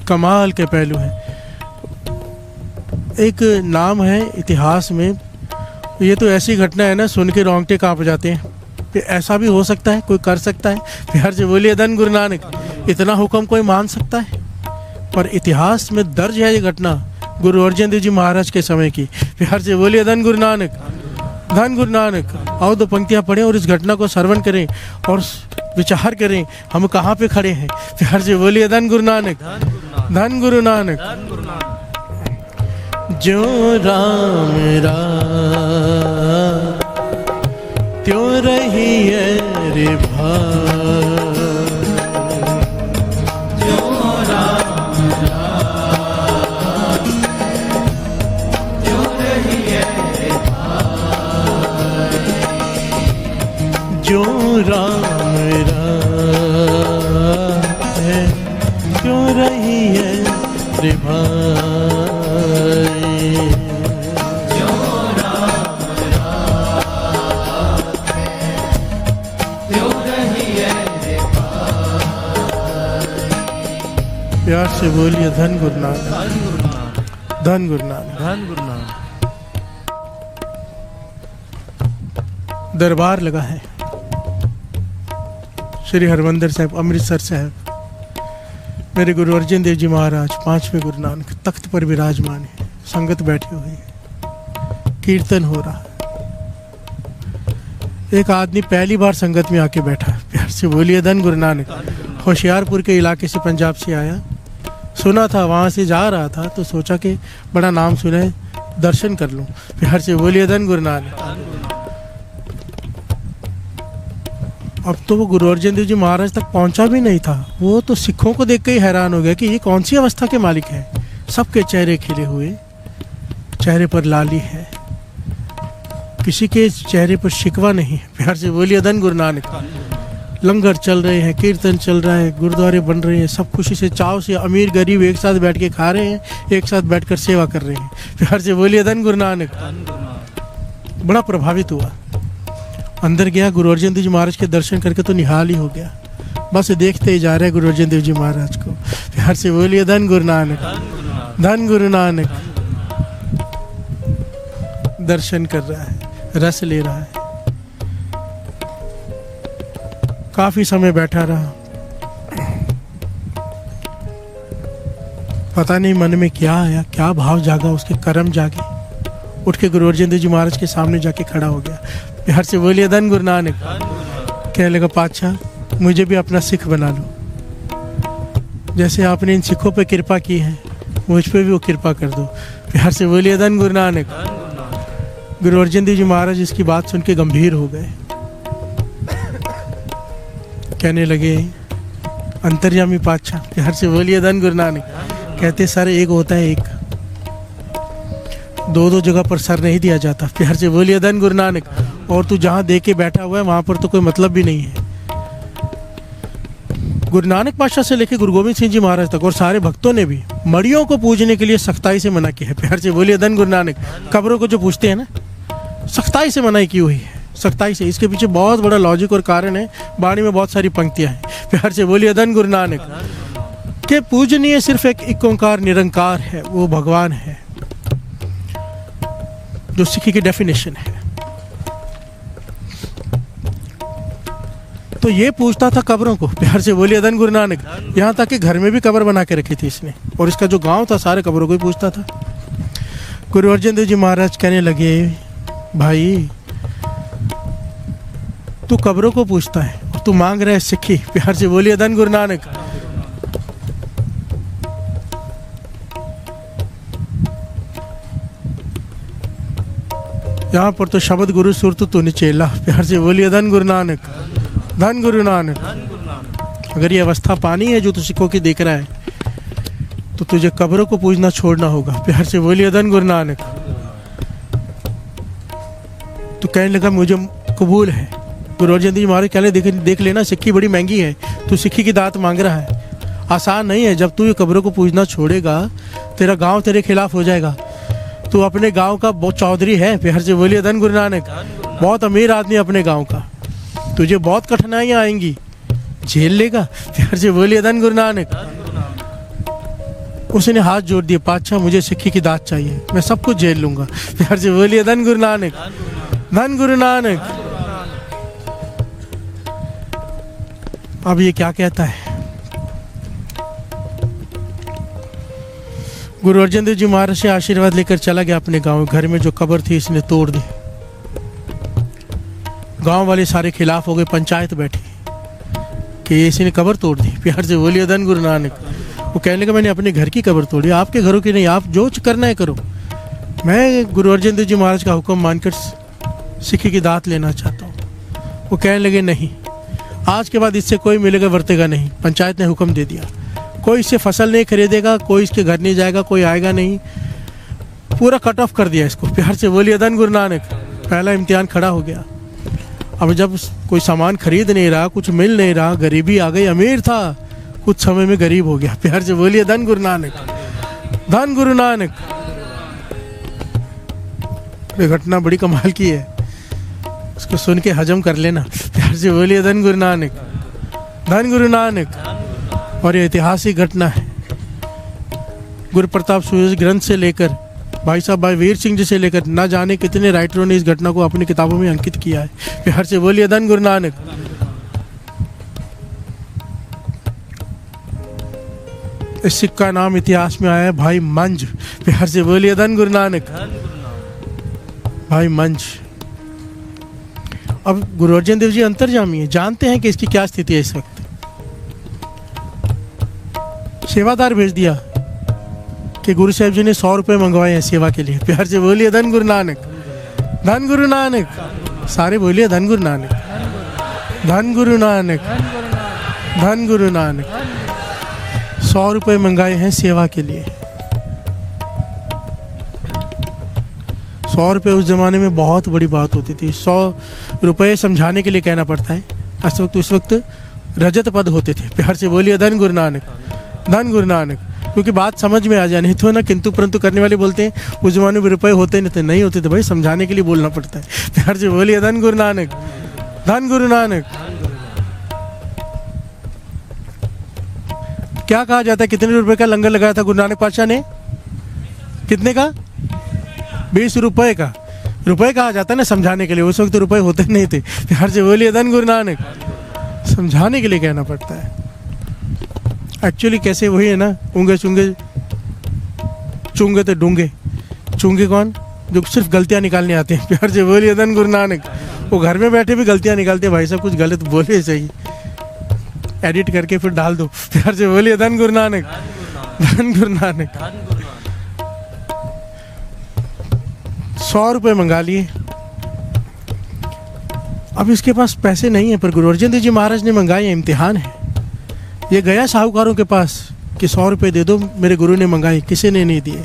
कमाल के पहलू हैं। एक नाम है इतिहास में, ये तो ऐसी घटना है ना सुन के रोंगटे कांप जाते हैं कि ऐसा भी हो सकता है, कोई कर सकता है। प्यार से बोलिए धन गुरु नानक। इतना हुक्म कोई मान सकता है, पर इतिहास में दर्ज है ये घटना गुरु अर्जन देव जी महाराज के समय की। प्यार से बोलिए धन गुरु नानक। धन गुरु नानक। आओ दो पंक्तियां पढ़ें और इस घटना को श्रवण करें और विचार करें हम कहाँ पे खड़े हैं। प्यार से बोलिए धन गुरु नानक। धन गुरु नानक। जो राम राम त्यों रही है रे भाई। जो राम राम जो रही है जो राम राम है क्यों रही है रे भाई। जो राम राम जो रही है प्यार से बोलिए धन गुरु नानक, धन गुरु नानक। धन गुरु नानक। दरबार लगा है श्री हरमंदिर साहिब अमृतसर साहिब। मेरे गुरु अर्जन देव जी महाराज 5वें गुरु नानक तख्त पर विराजमान है। संगत बैठी हुई है, कीर्तन हो रहा है। एक आदमी पहली बार संगत में आके बैठा। प्यार से बोलिए धन गुरु नानक। होशियारपुर के इलाके से, पंजाब से आया। सुना था, वहाँ से जा रहा था तो सोचा कि बड़ा नाम सुना है, दर्शन कर लूँ। प्यार से बोलिए धन गुरु नानक। अब तो वो गुरु अर्जन देव जी महाराज तक पहुंचा भी नहीं था। वो तो सिखों को देख के ही हैरान हो गया कि ये कौन सी अवस्था के मालिक हैं। सबके चेहरे खिले हुए, चेहरे पर लाली है, किसी के चेहरे पर शिकवा नहीं है। प्यार से बोलिए धन गुरु नानक। लंगर चल रहे हैं, कीर्तन चल रहा है, गुरुद्वारे बन रहे हैं, सब खुशी से चाव से अमीर गरीब एक साथ बैठ के खा रहे हैं, एक साथ बैठकर सेवा कर रहे हैं। प्यार से बोलिए धन गुरु नानक। बड़ा प्रभावित हुआ। अंदर गया, गुरु अर्जन देव जी महाराज के दर्शन करके तो निहाल ही हो गया। बस देखते ही जा रहे गुरु अर्जन देव जी महाराज को। प्यार से बोलिए धन गुरु नानक, धन गुरु नानक। दर्शन कर रहा है, रस ले रहा है। काफी समय बैठा रहा। पता नहीं मन में क्या आया, क्या भाव जागा, उसके कर्म जागे। उठ के गुरु अर्जन देव जी महाराज के सामने जाके खड़ा हो गया। प्यार से बोलिए धन गुरु नानक। कहने लगा, पातशाह मुझे भी अपना सिख बना लो। जैसे आपने इन सिखों पे कृपा की है, मुझ पे भी वो कृपा कर दो। प्यार से बोलिए धन गुरु नानक। गुरु अर्जन देव जी महाराज इसकी बात सुन के गंभीर हो गए। कहने लगे, अंतर्यामी पातशाह। प्यार से बोलिए धन गुरु नानक। कहते सर एक होता है, एक दो दो जगह पर सर नहीं दिया जाता। प्यार से बोलिए धन गुरु नानक। और तू जहाँ दे के बैठा हुआ है वहां पर तो कोई मतलब भी नहीं है। गुरु नानक पातशाह से लेकर गुरु गोविंद सिंह जी महाराज तक और सारे भक्तों ने भी मड़ियों को पूजने के लिए सख्ताई से मना किया है। प्यार से बोलिए धन गुरु नानक। कब्रों को जो पूजते हैं ना, सख्ताई से मनाही की हुई है, सख्ताई से। इसके पीछे बहुत बड़ा लॉजिक और कारण है। वाणी में बहुत सारी पंक्तियां हैं। प्यार से बोलिए धन गुरु नानक। के पूजनीय सिर्फ एक ओंकार निरंकार है, वो भगवान है, जो सिखी की डेफिनेशन है। तो ये पूछता था कब्रों को। प्यार से बोलिए धन गुरु नानक। यहाँ तक कि घर में भी कब्र बना के रखी थी इसने, और इसका जो गांव था सारे कब्रों को ही पूछता था। गुरु अर्जन देव जी महाराज कहने लगे, भाई तू कब्रों को पूछता है और तू मांग रहा है सिक्खी। प्यार से बोलिए धन गुरु नानक। यहाँ पर तो शब्द गुरु सुरत तू निचेला। प्यार से बोलिए धन गुरु नानक, धन गुरु नानक। अगर ये अवस्था पानी है जो तू सिखों की देख रहा है, तो तुझे कब्रों को पूजना छोड़ना होगा। प्यार से बोलिए धन गुरु नानक। तो कहने लगा, मुझे कबूल है। गुरु अर्जन देव जी महाराज कहले, देख लेना, सिक्की बड़ी महंगी है, तू सिक्की की दात मांग रहा है, आसान नहीं है। जब तू ये कब्रों को पूजना छोड़ेगा, तेरा गांव तेरे खिलाफ हो जाएगा। तू अपने गांव का बहुत चौधरी है। प्यार से बोलिए धन गुरु नानक। बहुत अमीर आदमी अपने गांव का, तुझे बहुत कठिनाइयां आएंगी, झेल लेगा। प्यार से बोलिए धन गुरु नानक। उसने हाथ जोड़ दिए, पातशाह मुझे सिक्की की दात चाहिए, मैं सब कुछ झेल लूंगा। प्यार से बोलिए धन गुरु नानक, धन गुरु नानक। अब ये क्या कहता है? गुरु अर्जन देव जी महाराज से आशीर्वाद लेकर चला गया अपने गांव। घर में जो कब्र थी इसने तोड़ दी। गांव वाले सारे खिलाफ हो गए, पंचायत बैठी कि इसने कब्र तोड़ दी। प्यार से बोलिए धन गुरु नानक। वो कहने लगा, मैंने अपने घर की कब्र तोड़ी, आपके घरों की नहीं, आप जो करना है करो, मैं गुरु अर्जन देव जी महाराज का हुक्म मानकर सिक्खी की दात लेना चाहता हूँ। वो कहने लगे नहीं, आज के बाद इससे कोई मिलेगा वर्तेगा नहीं। पंचायत ने हुक्म दे दिया, कोई इससे फसल नहीं खरीदेगा, कोई इसके घर नहीं जाएगा, कोई आएगा नहीं। पूरा कट ऑफ कर दिया इसको। प्यार से बोलिए धन गुरु नानक। पहला इम्तिहान खड़ा हो गया। अब जब कोई सामान खरीद नहीं रहा, कुछ मिल नहीं रहा, गरीबी आ गई। अमीर था, कुछ समय में गरीब हो गया। प्यार से बोलिए धन गुरु नानक, धन गुरु नानक। ये घटना बड़ी कमाल की है, उसको सुन के हजम कर लेना। प्यार से बोलिए धन गुरु नानक, धन गुरु नानक। और ये ऐतिहासिक घटना है। गुरु प्रताप सूर्य ग्रंथ से लेकर भाई साहब भाई वीर सिंह जी से लेकर ना जाने कितने राइटरों ने इस घटना को अपनी किताबों में अंकित किया है। प्यार से बोलिए धन गुरु नानक। इस सिख का नाम इतिहास में आया है भाई मंज। प्यार से बोलिए धन गुरु नानक, भाई मंज। अब गुरु अर्जन देव जी अंतर्यामी है, जानते हैं कि इसकी क्या स्थिति है इस वक्त। सेवादार भेज दिया कि गुरु साहब जी ने 100 रुपये मंगवाए हैं सेवा के लिए। प्यार से बोलिए धन गुरु नानक, धन गुरु नानक। सारे बोलिए धन गुरु नानक, धन गुरु नानक, धन गुरु नानक। 100 रुपये मंगाए हैं सेवा के लिए। 100 रुपये उस जमाने में बहुत बड़ी बात होती थी। 100 रुपये समझाने के लिए कहना पड़ता है। उस वक्त रजत पद होते थे। प्यार से बोलिए धन गुरु नानक, धन गुरु नानक। क्योंकि बात समझ में आ जाए, नहीं तो ना किंतु परंतु करने वाले बोलते हैं उस जमाने में रुपए होते नहीं थे। नहीं होते थे भाई, समझाने के लिए बोलना पड़ता है। प्यार से बोलिए धन गुरु नानक, धन गुरु नानक। क्या कहा जाता है, कितने रुपए का लंगर लगाया था गुरु नानक पातशाह ने? कितने का? 20 रुपए का। रुपए कहा जाता है ना समझाने के लिए, उस वक्त तो रुपए होते नहीं थे। प्यार से बोलिए धन गुरु नानक। समझाने के लिए कहना पड़ता है। एक्चुअली कैसे वही है ना, ऊँगे चुंगे चुंगे तो डूंगे। चुंगे कौन? जो सिर्फ गलतियां निकालने आते हैं। प्यार से बोलिए धन गुरु नानक। वो घर में बैठे भी गलतियां निकालते हैं। भाई साहब कुछ गलत बोले सही, एडिट करके फिर डाल दो। प्यार से बोलिए धन गुरु नानक, धन गुरु नानक। 100 रुपये मंगा लिए। अब इसके पास पैसे नहीं है, पर गुरु अर्जन देव जी महाराज ने मंगाए, इम्तिहान है। ये गया साहूकारों के पास कि 100 रुपये दे दो, मेरे गुरु ने मंगाए, किसी ने नहीं दिए।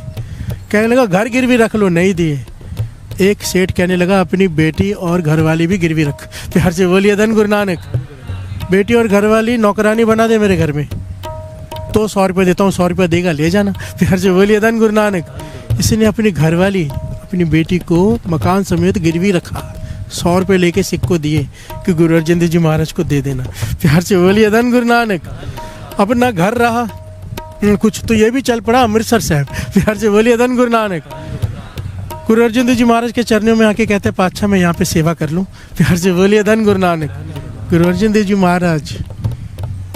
कहने लगा घर गिरवी रख लो, नहीं दिए। एक सेठ कहने लगा अपनी बेटी और घरवाली भी गिरवी रख। प्यार से बोलिए धन गुरु नानक। बेटी और घरवाली नौकरानी बना दे मेरे घर में, तो 100 रुपये देता हूँ, 100 रुपये देगा, ले जाना। प्यार से बोलिए धन गुरु नानक। इसने अपनी घरवाली अपनी बेटी को मकान समेत गिरवी रखा। 100 रुपये लेके सिख को दिए कि गुरु अर्जन देव जी महाराज को दे देना। प्यार से बोलिए धन गुरु नानक। अब ना घर रहा कुछ, तो ये भी चल पड़ा अमृतसर साहब। प्यार से बोलिए धन गुरु नानक। गुरु अर्जन देव जी महाराज के चरणों में आके कहते हैं पातशाह मैं यहाँ पे सेवा कर लूँ। प्यार से बोलिए धन गुरु नानक। गुरु अर्जन देव जी महाराज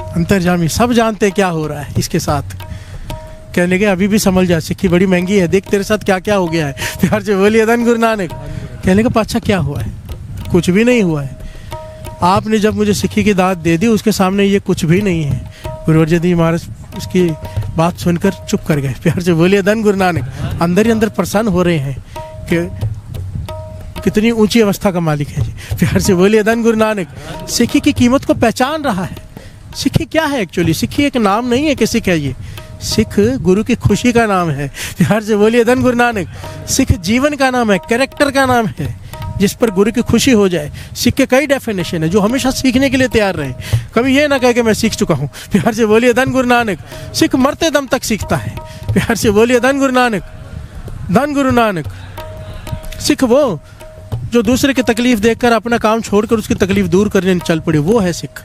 अंतर्यामी, सब जानते क्या हो रहा है इसके साथ। कहने लगे अभी भी संभल जा, सिक्खी बड़ी महंगी है, देख तेरे साथ क्या क्या हो गया है। प्यार से बोलिए धन गुरु नानक। कहने लगे पातशाह क्या हुआ है? कुछ भी नहीं हुआ है। आपने जब मुझे सिक्खी की दात दे दी, उसके सामने ये कुछ भी नहीं है। गुरु अर्जन देव महाराज उसकी बात सुनकर चुप कर गए। प्यार से बोलिए धन गुरु नानक। अंदर ही अंदर प्रसन्न हो रहे हैं कि कितनी ऊंची अवस्था का मालिक है। प्यार से बोलिए धन गुरु नानक। सिक्खी की कीमत को पहचान रहा है। सिक्खी क्या है एक्चुअली? सिक्खी एक नाम नहीं है कि सिख है। ये सिख गुरु की खुशी का नाम है। प्यार से बोलिए धन गुरु नानक। सिख जीवन का नाम है, कैरेक्टर का नाम है, जिस पर गुरु की खुशी हो जाए। सिख के कई डेफिनेशन है, जो हमेशा सीखने के लिए तैयार रहे। कभी ये ना कहे कि मैं सीख चुका हूँ। प्यार से बोलिए धन गुरु नानक। सिख मरते दम तक सीखता है। प्यार से बोलिए धन गुरु नानक, धन गुरु नानक। सिख वो जो दूसरे की तकलीफ देखकर अपना काम छोड़कर उसकी तकलीफ दूर करने चल पड़े, वो है सिख।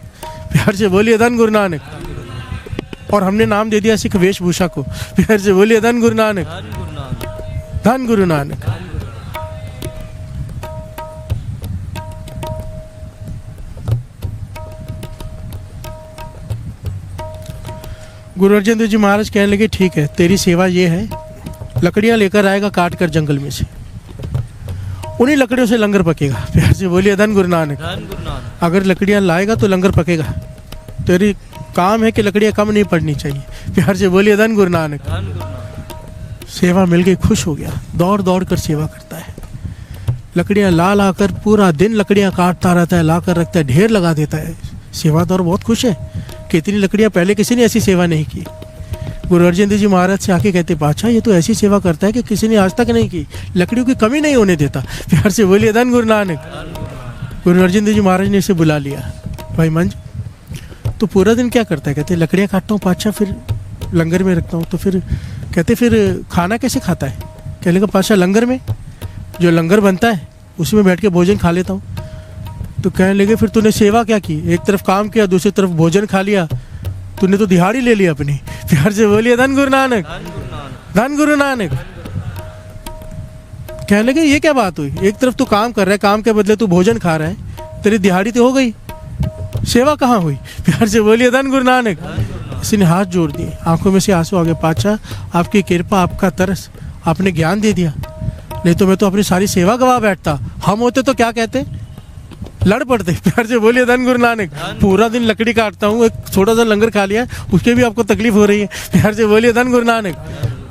प्यार से बोलिए धन गुरु नानक। और हमने नाम दे दिया सिख वेशभूषा को। प्यार से बोलिए धन गुरु नानक, धन गुरु नानक। गुरु अर्जन देव जी महाराज कहने लगे ठीक है, तेरी सेवा ये है, लकड़ियां लेकर आएगा काट कर जंगल में से, उन्हीं लकड़ियों से लंगर पकेगा। प्यार से बोलिए धन गुरु नानक। अगर लकड़ियां लाएगा तो लंगर पकेगा। तेरी काम है कि लकड़ियां कम नहीं पड़नी चाहिए। प्यार से बोलिए धन गुरु नानक। सेवा मिल गई, खुश हो गया, दौड़ दौड़ कर सेवा करता है। लकड़ियाँ ला ला कर पूरा दिन लकड़ियाँ काटता रहता है, ला कर रखता है, ढेर लगा देता है। सेवादार बहुत खुश है कि इतनी लकड़ियाँ पहले किसी ने ऐसी सेवा नहीं की। गुरु अर्जन देव जी महाराज से आके कहते, बादशाह ये तो ऐसी सेवा करता है कि किसी ने आज तक नहीं की, लकड़ियों की कमी नहीं होने देता। प्यार से बोलिए धन गुरु नानक। गुरु अर्जन देव जी महाराज ने इसे बुला लिया, भाई मंज तो पूरा दिन क्या करता है? कहते लकड़ियाँ काटता हूँ पातशाह, फिर लंगर में रखता हूँ। तो फिर कहते फिर खाना कैसे खाता है? कहने लगा पातशाह लंगर में, जो लंगर बनता है उसी में बैठ के भोजन खा लेता हूँ। तो कहने लगे फिर तूने सेवा क्या की? एक तरफ काम किया, दूसरी तरफ भोजन खा लिया, तूने तो दिहाड़ी ले ली अपनी। प्यार से बोलिए धन गुरु नानक, धन गुरु नानक। कहने लगे ये क्या बात हुई? एक तरफ तू काम कर रहा है, काम के बदले तू भोजन खा रहा है, तेरी दिहाड़ी तो हो गई, सेवा कहाँ हुई? प्यार से बोलिए धन गुरु नानक। किसी ने हाथ जोड़ दिए, आंखों में से आंसू आ गए। पातशाह आपकी कृपा, आपका तरस, आपने ज्ञान दे दिया, नहीं तो मैं तो अपनी सारी सेवा गवा बैठता। हम होते तो क्या कहते? लड़ पड़ते। प्यार से बोलिए धन गुरु नानक। पूरा दिन लकड़ी काटता हूँ, एक छोटा सा लंगर खा लिया, उसके भी आपको तकलीफ हो रही है। प्यार से बोलिए धन गुरु नानक।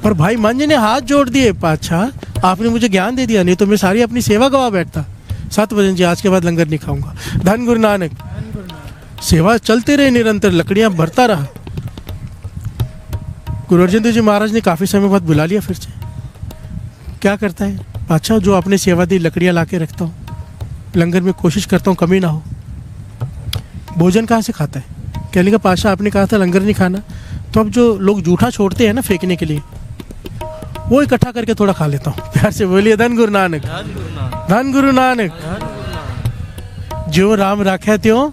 पर भाई मंज ने हाथ जोड़ दिए, पातशाह आपने मुझे ज्ञान दे दिया, नहीं तो मैं सारी अपनी सेवा गवा बैठता। 7 बजे जी आज के बाद लंगर नहीं खाऊंगा। धन गुरु नानक। सेवा चलते रहे निरंतर, लकड़ियां भरता रहा। गुरु अर्जन देव जी महाराज ने काफी समय बाद बुला लिया फिर से। क्या करता है? पातशाह जो आपने सेवा दी लकड़ियां लाके रखता हूँ, लंगर में कोशिश करता हूँ कमी ना हो। भोजन कहाँ से खाता है? कहने लगा पातशाह आपने कहा था लंगर नहीं खाना, तो अब जो लोग जूठा छोड़ते हैं ना फेंकने के लिए, वो इकट्ठा करके थोड़ा खा लेता हूँ। प्यार से बोलिए धन गुरु नानक, धन गुरु नानक। जो राम राखे त्यों,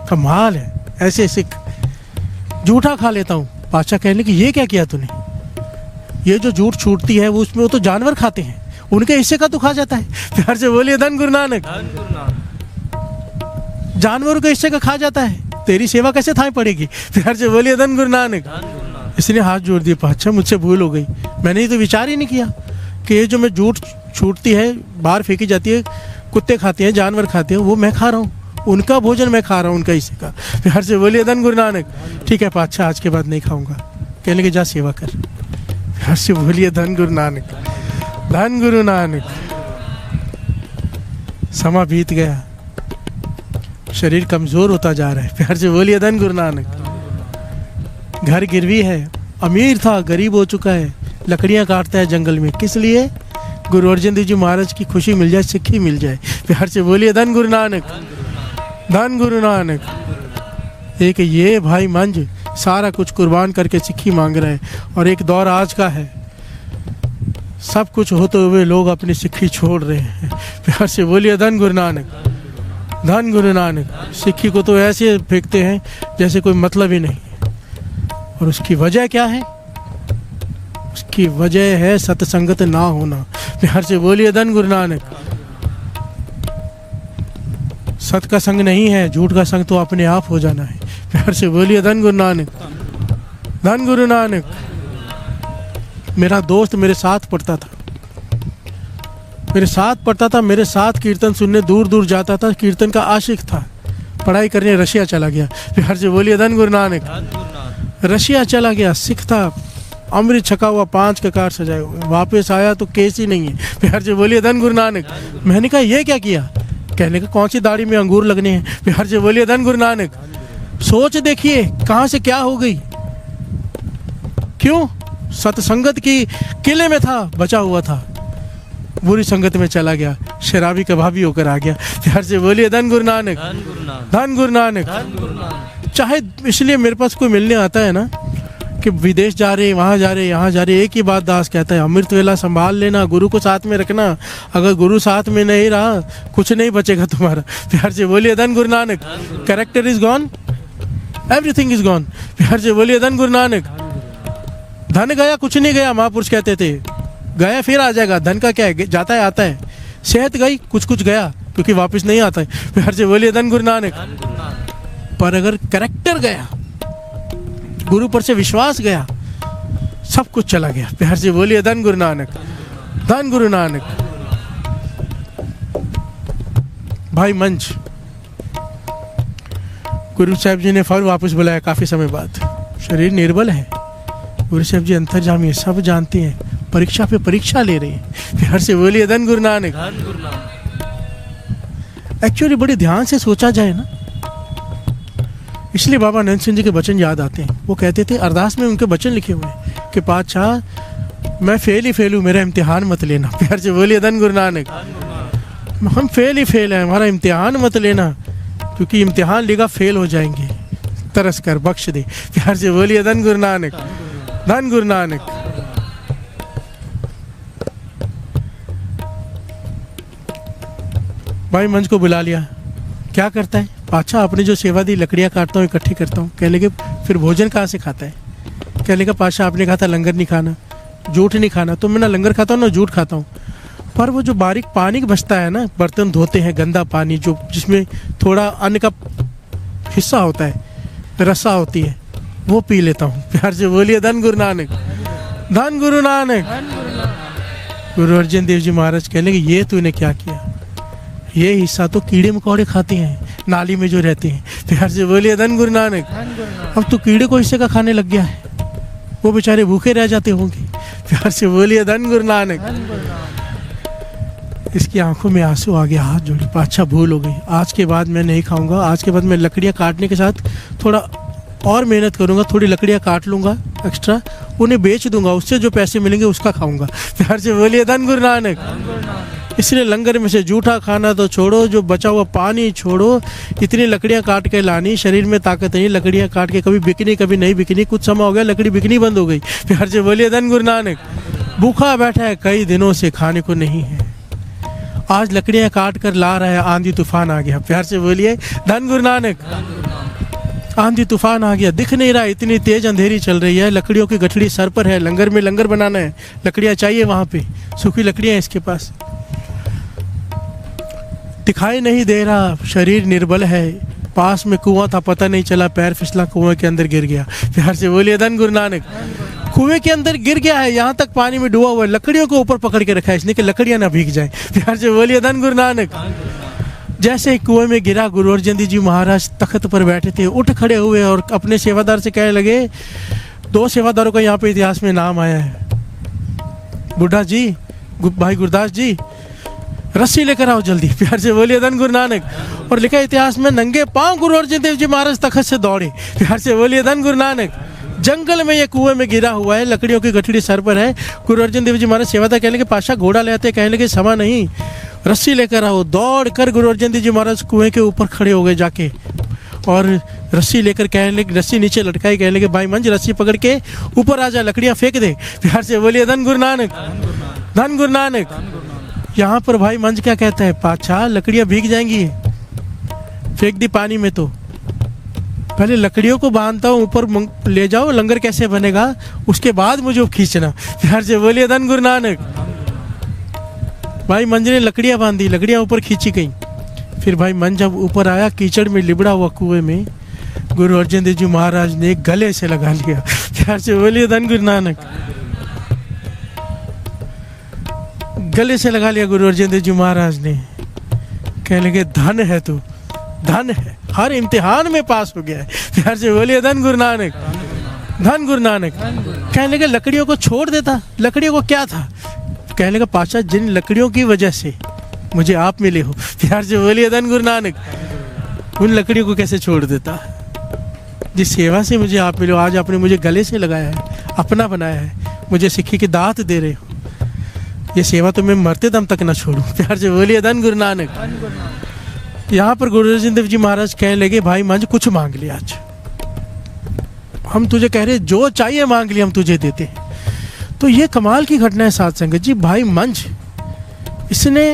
कमाल है, ऐसे सिख जूठा खा लेता हूँ। पातशाह कहने कि ये क्या किया तूने? ये जो जूठ छूटती है वो उसमें वो तो जानवर खाते हैं, उनके हिस्से का तो खा जाता है। प्यार से बोलिए धन गुरु नानक। जानवरों के हिस्से का खा जाता है, तेरी सेवा कैसे थाई पड़ेगी? प्यार से बोलिए धन गुरु नानक। इसने हाथ जोड़ दिए, पातशाह मुझसे भूल हो गई, मैंने ये तो विचार ही नहीं किया कि ये जो मैं जूठ छूटती है बाहर फेंकी जाती है, कुत्ते खाते हैं, जानवर खाते हैं, वो मैं खा रहा हूँ, उनका भोजन मैं खा रहा हूँ, उनका हिस्से का। प्यार से बोलिए धन गुरु नानक। ठीक है पातशाह आज के बाद नहीं खाऊंगा। कहने लगे जा सेवा कर। प्यार से बोलिए धन गुरु नानक, धन गुरु नानक। समा बीत गया, शरीर कमजोर होता जा रहा है। प्यार से बोलिए धन गुरु नानक। घर गिरवी है, अमीर था गरीब हो चुका है, लकड़ियां काटता है जंगल में, किस लिए? गुरु अर्जन देव जी महाराज की खुशी मिल जाए, सिक्खी मिल जाए। प्यार से बोलिए धन गुरु नानक, धन गुरु नानक। एक ये भाई मंज सारा कुछ कुर्बान करके सिक्खी मांग रहे हैं, और एक दौर आज का है सब कुछ होते हुए लोग अपनी सिक्खी छोड़ रहे हैं। प्यार से बोलिए धन गुरु नानक, धन गुरु नानक। सिक्खी को तो ऐसे फेंकते हैं जैसे कोई मतलब ही नहीं, और उसकी वजह क्या है? उसकी वजह है सत्संगत ना होना। प्यार से बोलिए धन गुरु नानक। सत का संग नहीं है, झूठ का संग तो अपने आप हो जाना है। प्यार से बोलिए धन गुरु नानक, धन गुरु नानक। मेरा दोस्त मेरे साथ पढ़ता था, मेरे साथ पढ़ता था, मेरे साथ कीर्तन सुनने दूर दूर जाता था, कीर्तन का आशिक था, पढ़ाई करने रशिया चला गया। प्यार से बोलिए धन गुरु नानक। रशिया चला गया, सिख था, अमृत छका हुआ, 5 ककार सजाए हुए, वापस आया तो केस ही नहीं है। प्यार से बोलिए धन गुरु नानक। मैंने कहा ये क्या किया? कहने का कौन सी दाढ़ी में अंगूर लगने हैं। प्यार से बोलिए धन गुरु नानक। सोच देखिए कहाँ से क्या हो गई। क्यों? सत्संगत की किले में था, बचा हुआ था, बुरी संगत में चला गया, शराबी कबाबी होकर आ गया। प्यार से बोलिए धन गुरु नानक, धन गुरु नानक। चाहे इसलिए मेरे पास कोई मिलने आता है ना कि विदेश जा रहे, वहाँ जा रहे, यहाँ जा रहे, एक ही बात दास कहता है, अमृत वेला संभाल लेना, गुरु को साथ में रखना, अगर गुरु साथ में नहीं रहा कुछ नहीं बचेगा तुम्हारा। प्यार से बोलिए धन Guru Nanak. Character is gone, everything is gone. प्यार से बोलिए धन गुरु नानक। धन गया कुछ नहीं गया, महापुरुष कहते थे, गया फिर आ जाएगा, धन का क्या है, जाता है आता है। सेहत गई, कुछ कुछ गया क्योंकि वापस नहीं आता है। प्यार से बोलिए धन गुरु नानक। पर अगर कैरेक्टर गया, गुरु पर से विश्वास गया, सब कुछ चला गया। प्यार से बोलिए धन गुरु नानक, धन गुरु नानक। भाई मंच, गुरु साहब जी ने फिर वापस बुलाया काफी समय बाद। शरीर निर्बल है, गुरु साहब जी अंतर्जामी है, सब जानते हैं, परीक्षा पे परीक्षा ले रहे हैं। प्यार से बोलिए धन गुरु नानक। एक्चुअली बड़े ध्यान से सोचा जाए ना, इसलिए बाबा नंद सिंह जी के वचन याद आते हैं। वो कहते थे, अरदास में उनके वचन लिखे हुए हैं कि पातशाह मैं फेल ही फेल हूँ, मेरा इम्तिहान मत लेना। प्यार से बोलिए धन गुरु नानक। हम फेल ही फेल हैं, हमारा इम्तिहान मत लेना, क्योंकि इम्तिहान लेगा फेल हो जाएंगे, तरस कर बख्श दे। प्यार से बोलिए धन गुरु नानक, धन गुरु नानक। भाई मंच को बुला लिया, क्या करता है पाछा, आपने जो सेवा दी लकड़ियाँ काटता हूँ, इकट्ठी करता हूँ। कह लेगे फिर भोजन कहाँ से खाता है? कह लेगा पाछा आपने कहा था लंगर नहीं खाना, जूठ नहीं खाना, तो मैं ना लंगर खाता हूँ ना जूठ खाता हूँ। पर वो जो बारीक पानी बचता है ना, बर्तन धोते हैं, गंदा पानी जो जिसमें थोड़ा अन्न का हिस्सा होता है, रसा होती है, वो पी लेता हूँ। प्यार से बोलिए धन गुरु नानक, धन गुरु नानक। गुरु अर्जन देव जी महाराज कह लेंगे ये तूने क्या किया, ये हिस्सा तो कीड़े मकोड़े खाते हैं नाली में जो रहते हैं। प्यार से बोलिए धन गुरु नानक। अब तो कीड़े को हिस्से का खाने लग गया है, वो बेचारे भूखे रह जाते होंगे। प्यार से बोलिए धन गुरु नानक। इसकी आंखों में आंसू आ गया, हाथ जोड़ी, पाछा भूल हो गई, आज के बाद मैं नहीं खाऊंगा, आज के बाद मैं लकड़ियाँ काटने के साथ थोड़ा और मेहनत करूंगा, थोड़ी लकड़ियाँ काट लूंगा एक्स्ट्रा, उन्हें बेच दूंगा, उससे जो पैसे मिलेंगे उसका खाऊंगा। प्यार से बोलिए धन गुरु नानक। इसलिए लंगर में से जूठा खाना तो छोड़ो, जो बचा हुआ पानी छोड़ो, इतनी लकड़ियाँ काट के लानी, शरीर में ताकत नहीं, लकड़ियाँ काट के कभी बिकनी कभी नहीं बिकनी, कुछ समय हो गया लकड़ी बिकनी बंद हो गई। प्यार से बोलिए धन गुरु नानक। भूखा बैठा है कई दिनों से, खाने को नहीं है, आज लकड़ियाँ काट कर ला रहा है, आंधी तूफान आ गया। प्यार से बोलिए धन गुरु नानक। आंधी तूफान आ गया, दिख नहीं रहा, इतनी तेज अंधेरी चल रही है, लकड़ियों की गठड़ी सर पर है, लंगर में लंगर बनाना है, लकड़ियाँ चाहिए वहाँ पे, सूखी लकड़ियाँ हैं इसके पास, दिखाई नहीं दे रहा, शरीर निर्बल है, पास में कुआं था, पता नहीं चला, पैर फिसला, कुएं के अंदर गिर गया। प्यार से बोलिए धन गुरु नानक। कुएं के अंदर गिर गया है, यहाँ तक पानी में डूबा हुआ है, लकड़ियों को ऊपर पकड़ के रखा है इसने कि लकड़ियाँ ना भीग जाएं। प्यार से बोलिए धन गुरु नानक। जैसे ही कुएं में गिरा, गुरु अर्जन देव जी महाराज तख्त पर बैठे थे, उठ खड़े हुए और अपने सेवादार से कहने लगे, दो सेवादारों का यहाँ पे इतिहास में नाम आया है, बुढ़ा जी, भाई गुरदास जी, रस्सी लेकर आओ जल्दी। प्यार से बोलिए धन गुरु नानक। और लिखा इतिहास में, नंगे पांव गुरु अर्जन देव जी महाराज तख्त से दौड़े। प्यार से बोलिए धन गुरु नानक। जंगल में ये कुएं में गिरा हुआ है, लकड़ियों की गठड़ी सर पर है, गुरु अर्जन देव जी महाराज सेवादार कहने के पाशाह घोड़ा ले आते, कहने के समा नहीं, रस्सी लेकर आओ। दौड़ कर गुरु अर्जन देव जी महाराज कुएं के ऊपर खड़े हो गए जाके, और रस्सी लेकर कहने लगे, रस्सी नीचे लटकाई, कहने लगे भाई मंज रस्सी पकड़ के ऊपर आ जा, लकड़ियाँ फेंक दे। प्यार से बोलिए धन गुरु नानक, धन गुरु नानक। यहाँ पर भाई मंज क्या कहता है, पाछा लकड़ियाँ भीग जाएंगी, फेंक दी पानी में, तो पहले लकड़ियों को बांधता हूँ, ऊपर ले जाओ, लंगर कैसे बनेगा, उसके बाद मुझे खींचना। प्यार से बोलिए धन गुरु नानक। भाई मंज ने लकड़ियाँ बांधी, लकड़ियाँ ऊपर खींची गई। फिर भाई मंज जब ऊपर आया, कीचड़ में लिबड़ा हुआ कुएं में, गुरु अर्जन देव जी महाराज ने गले से लगा लिया। प्यार से बोलिए धन गुरु नानक। गले से लगा लिया गुरु अर्जन देव जी महाराज ने, कहने लगे धन है तू, धन है, हर इम्तिहान में पास हो गया है। प्यार से बोलिए धन गुरु नानक, धन गुरु नानक। कहने लगे लकड़ियों को छोड़ देता, लकड़ियों को क्या था, कहने लगा पाशाह जिन लकड़ियों की वजह से मुझे आप मिले हो, प्यार से बोलिए धन गुरु नानक, उन लकड़ियों को कैसे छोड़ देता, जिस सेवा से मुझे आप मिले हो, आज आपने मुझे गले से लगाया है, अपना बनाया है, मुझे सिक्खी की दात दे रहे हो, ये सेवा तो मैं मरते दम तक ना छोड़ूं। प्यार से बोलिए धन गुरु नानक। यहाँ पर गुरु अर्जन देव जी महाराज कहने लगे भाई मंज कुछ मांग लिया, आज हम तुझे कह रहे जो चाहिए मांग लिया, हम तुझे देते हैं। तो ये कमाल की घटना है साध संगत जी। भाई मंज इसने,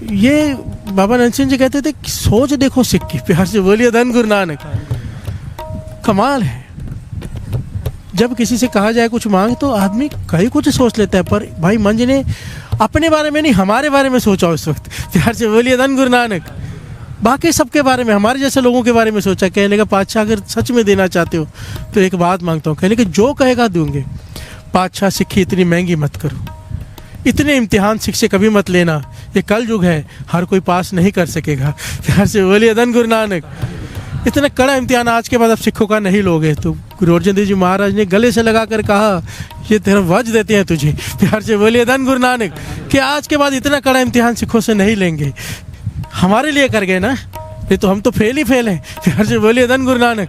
ये बाबा नंद सिंह जी कहते थे सोच देखो सिक्की। प्यार से बोलिए धन गुरु नानक। कमाल है, जब किसी से कहा जाए कुछ मांग तो आदमी कई कुछ सोच लेता है, पर भाई मंज ने अपने बारे में नहीं हमारे बारे में सोचा उस वक्त। प्यार से बोलिए धन गुरु नानक। बाकी सबके बारे में, हमारे जैसे लोगों के बारे में सोचा। कहने का पातशाह अगर सच में देना चाहते हो तो एक बात मांगता हूँ, कहने के जो कहेगा दूंगे। पातशाह सिक्खी इतनी महंगी मत करो, इतने इम्तिहान सिख से कभी मत लेना, ये कल युग है, हर कोई पास नहीं कर सकेगा। प्यार से बोलिए धन गुरु नानक। इतना कड़ा इम्तिहान आज के बाद अब सिखों का नहीं लोगे। तो गुरु अर्जन देव जी महाराज ने गले से लगा कर कहा, ये तेरा वज देते हैं तुझे। प्यार से बोलिए धन गुरु नानक, कि आज के बाद इतना कड़ा इम्तिहान सिखों से नहीं लेंगे। हमारे लिए कर गए ना, नहीं तो हम तो फेल ही फेल हैं। प्यार से बोलिए धन गुरु नानक।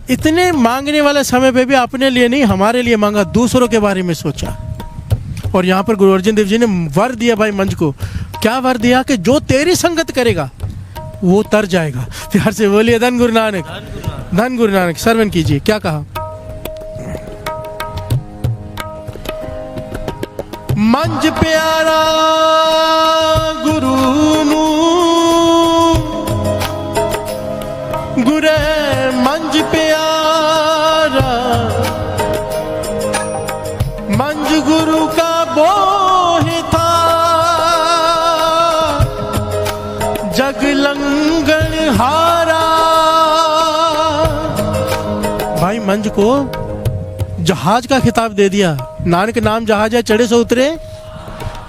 इतने मांगने वाले समय पे भी अपने लिए नहीं, हमारे लिए मांगा, दूसरों के बारे में सोचा। और यहाँ पर गुरु अर्जन देव जी ने वर दिया भाई मंज को। क्या वर दिया? कि जो तेरी संगत करेगा वो तर जाएगा। प्यार से बोलिए धन गुरु नानक, धन गुरु नानक। श्रवण कीजिए क्या कहा। मंज प्यारा गुरु नू, गुरे मंज प्यारा, मंज गुरु का बोह था, जग लंगन हारा। भाई मंज को जहाज का खिताब दे दिया। नानक नाम जहाज है, चढ़े सो उतरे।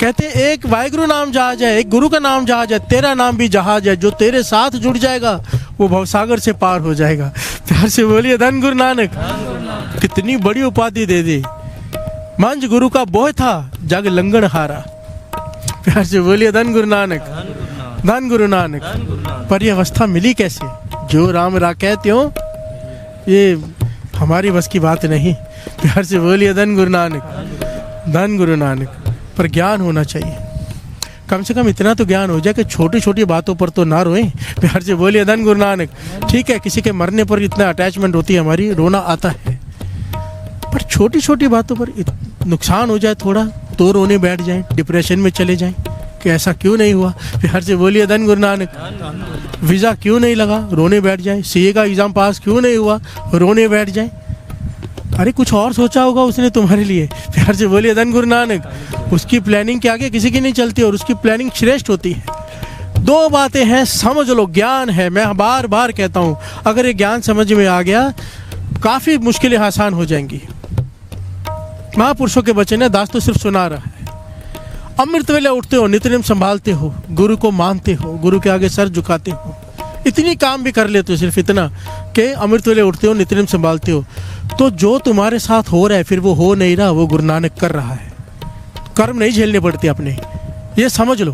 कहते एक वाहिगुरु नाम जहाज है, एक गुरु का नाम जहाज है, तेरा नाम भी जहाज है। जो तेरे साथ जुड़ जाएगा वो भवसागर से पार हो जाएगा। प्यार से बोलिए धन गुरु नानक। कितनी बड़ी उपाधि दे दी। मंज गुरु का बोह था, जग लंगन हारा। प्यार से बोलिए धन गुरु नानक, धन गुरु नानक। पर यह अवस्था मिली कैसे? जो राम राकै त्यों, ये हमारी बस की बात नहीं। प्यार से बोलिए धन गुरु नानक, धन गुरु नानक। पर ज्ञान होना चाहिए, कम से कम इतना तो ज्ञान हो जाए कि छोटी छोटी बातों पर तो ना रोएं। प्यार से बोलिए धन गुरु नानक। ठीक है, किसी के मरने पर इतना अटैचमेंट होती है हमारी, रोना आता है, पर छोटी छोटी बातों पर नुकसान हो जाए थोड़ा तो रोने बैठ जाएं, डिप्रेशन में चले जाएं कि ऐसा क्यों नहीं हुआ। प्यार से बोलिए धन गुरु नानक। वीज़ा क्यों नहीं लगा, रोने बैठ जाएं। सीए का एग्ज़ाम पास क्यों नहीं हुआ, रोने बैठ जाएं। अरे कुछ और सोचा होगा उसने तुम्हारे लिए। प्यार से बोलिए धन गुरु नानक। उसकी प्लानिंग के आगे किसी की नहीं चलती और उसकी प्लानिंग श्रेष्ठ होती है। दो बातें हैं, समझ लो, ज्ञान है। मैं बार बार कहता हूँ, अगर ये ज्ञान समझ में आ गया काफ़ी मुश्किलें आसान हो जाएंगी। महापुरुषों के वचन है, दास तो सिर्फ सुना रहा है। अमृत वेले उठते हो, नित्यनेम संभालते हो, गुरु को मानते हो, गुरु के आगे सर झुकाते हो, इतनी काम भी कर लेते हो, सिर्फ इतना कि अमृत वेले उठते हो, नित्यनेम संभालते हो, तो जो तुम्हारे साथ हो रहा है फिर वो हो नहीं रहा, वो गुरु नानक कर रहा है। कर्म नहीं झेलने पड़ते अपने, ये समझ लो,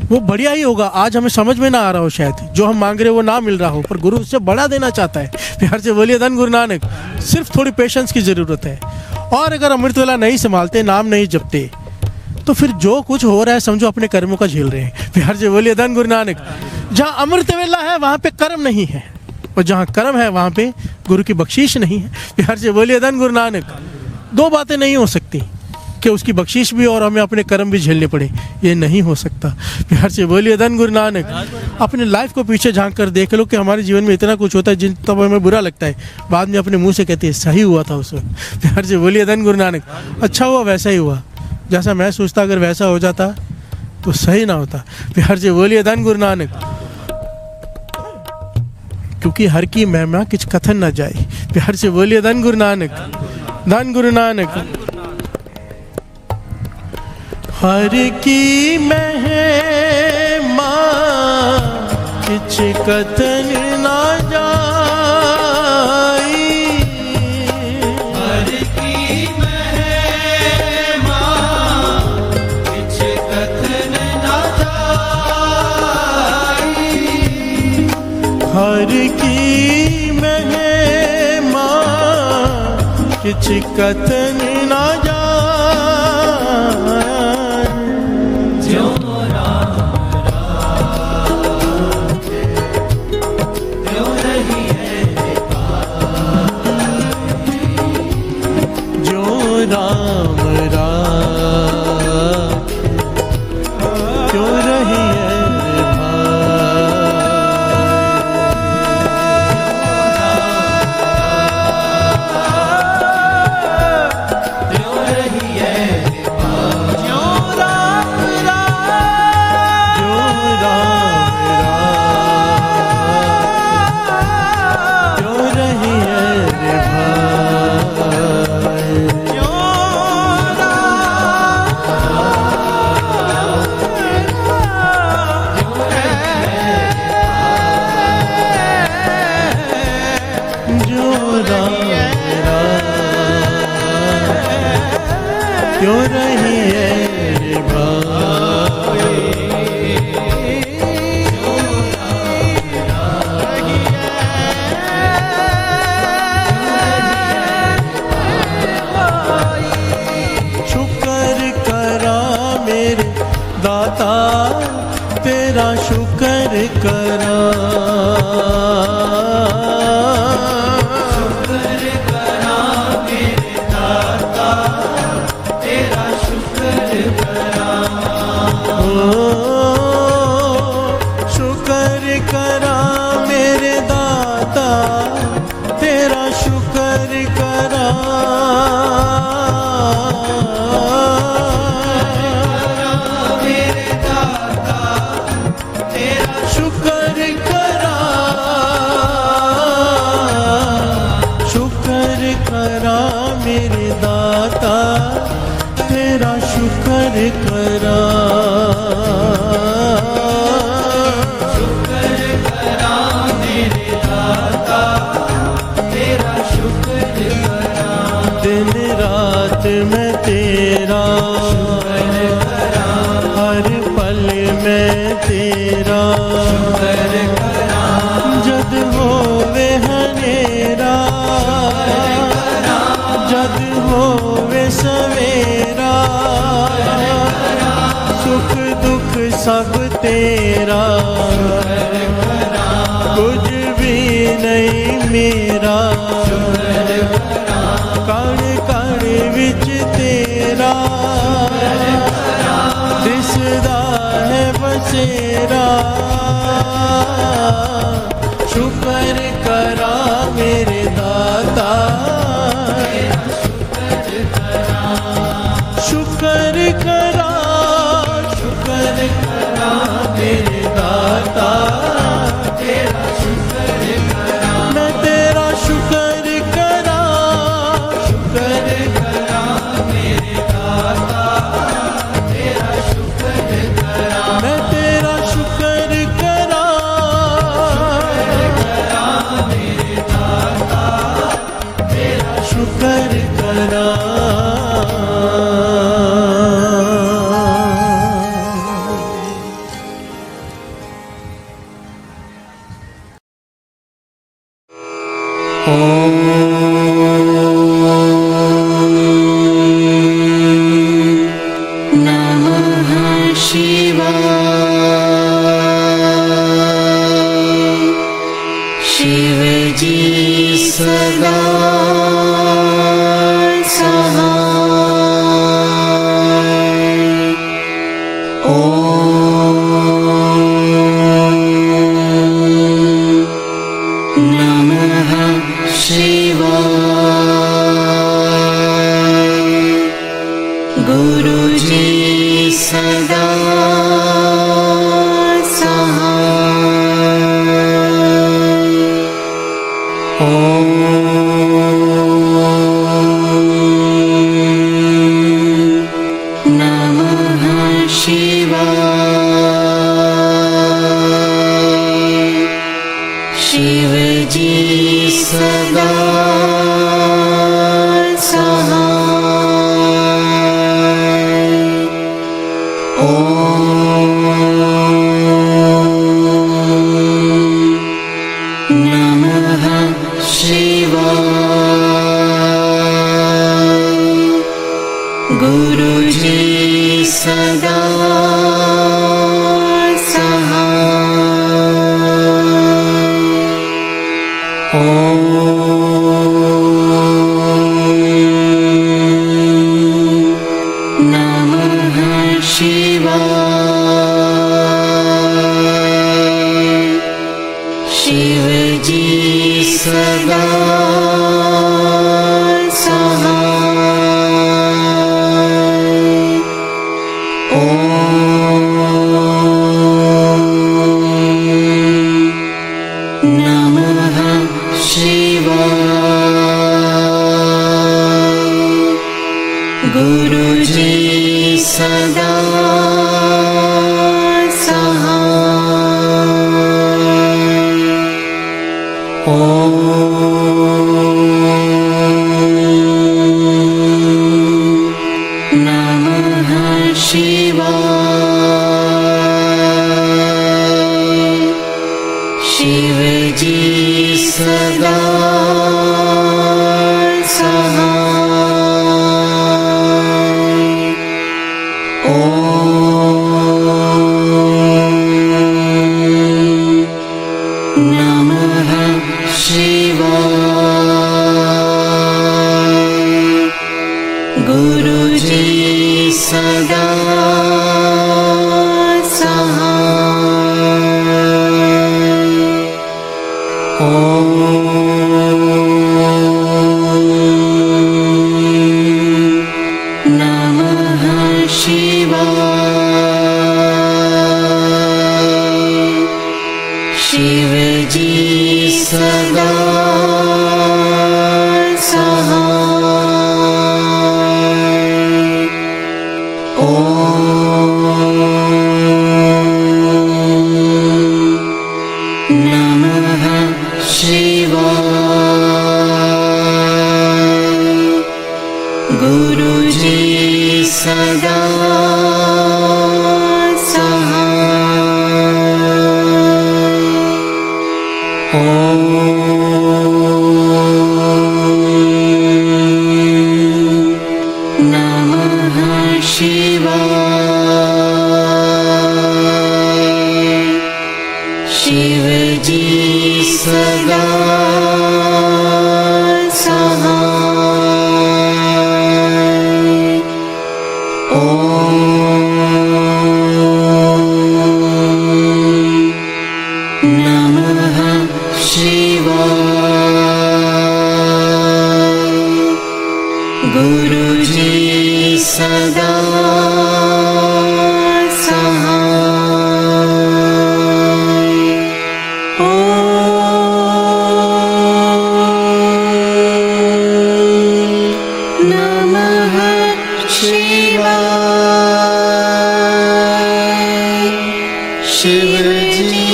वो बढ़िया ही होगा। आज हमें समझ में ना आ रहा हो, शायद जो हम मांग रहे हो वो ना मिल रहा हो, पर गुरु उससे बड़ा देना चाहता है। प्यार से बोलिए धन गुरु नानक। सिर्फ थोड़ी पेशेंस की ज़रूरत है। और अगर अमृत वेला नहीं संभालते, नाम नहीं जपते, तो फिर जो कुछ हो रहा है समझो अपने कर्मों का झेल रहे हैं। प्यार से बोलिए धन गुरु नानक। जहाँ अमृत वेला है वहाँ पे कर्म नहीं है, और जहाँ कर्म है वहाँ पे गुरु की बख्शीश नहीं है। प्यार से बोलिए धन गुरु नानक। दो बातें नहीं हो सकती कि उसकी बख्शीश भी और हमें अपने कर्म भी झेलने पड़े, ये नहीं हो सकता। प्यार से बोलिए धन गुरु नानक। अपने लाइफ को पीछे झांक कर देख लो कि हमारे जीवन में इतना कुछ होता है जिन तब हमें बुरा लगता है, बाद में अपने मुंह से कहते हैं सही हुआ था उस वक्त। प्यार से बोलिए धन गुरु नानक। अच्छा हुआ वैसा ही हुआ, जैसा मैं सोचता, अगर वैसा हो जाता तो सही ना होता। प्यार से बोलिए धन गुरु नानक। क्योंकि हर की महिमा किछ कथन न जाए। प्यार से बोलिए धन गुरु नानक, धन गुरु नानक। हर की महिमा किछ कथन न जाई, हर की महिमा किछ कथन न जाई, हर की महिमा किछ कथन न जाई। राम राम क्यों रही है भाई। तेरा शुक्र करा। शुक्र करा मेरे दाता, तेरा शुक्र करा। शुक्र करा मेरे दाता, तेरा शुक्र करा। मेरे दाता, तेरा शुक्र करा, शुक्र करा मेरे दाता, तेरा शुक्र करा। शुक्र करा मेरे दाता, तेरा शुक्र करा। दिन रात मैं तेरा, हर पल मैं तेरा। जद होवे हनेरा, जद होवे सवेरा, सुख दुख सब तेरा, कुछ भी नहीं मेरा। कण कण विच तेरा, दिसदा है बसेरा। शुक्र करा मेरे दाता, शुक्र करा, शुक्र करा मेरे दाता, तेरा शुक्र करा। मैं तेरा शुक्र करा। शुक्र करा मेरे दाता, तेरा शुक्र करा। मैं तेरा शुक्र करा। मेरे दाता, तेरा शुक्र करा। नमः शिवाय। शिवजी सदा सहाय। नमः शिवाय। गुरुजी सदा सहाय। नमः शिवाय। शिवजी सदा सहाय। नमः शिवाय। गुरुजी सदा सहाय। नमः शिवाय। शिवजी सदा सहाय। नमः शिवाय। गुरुजी सदा सहाय। नमः शिवाय। शिवजी सदा सहाय। जी सदा सहाय। ॐ नमः शिवाय। गुरुजी सदा सहाय। ॐ नमः शिवाय। शिवजी सदा सहाय। ॐ नमः शिवाय। गुरुजी सदा सहाय। ॐ नमः शिवाय। शिवजी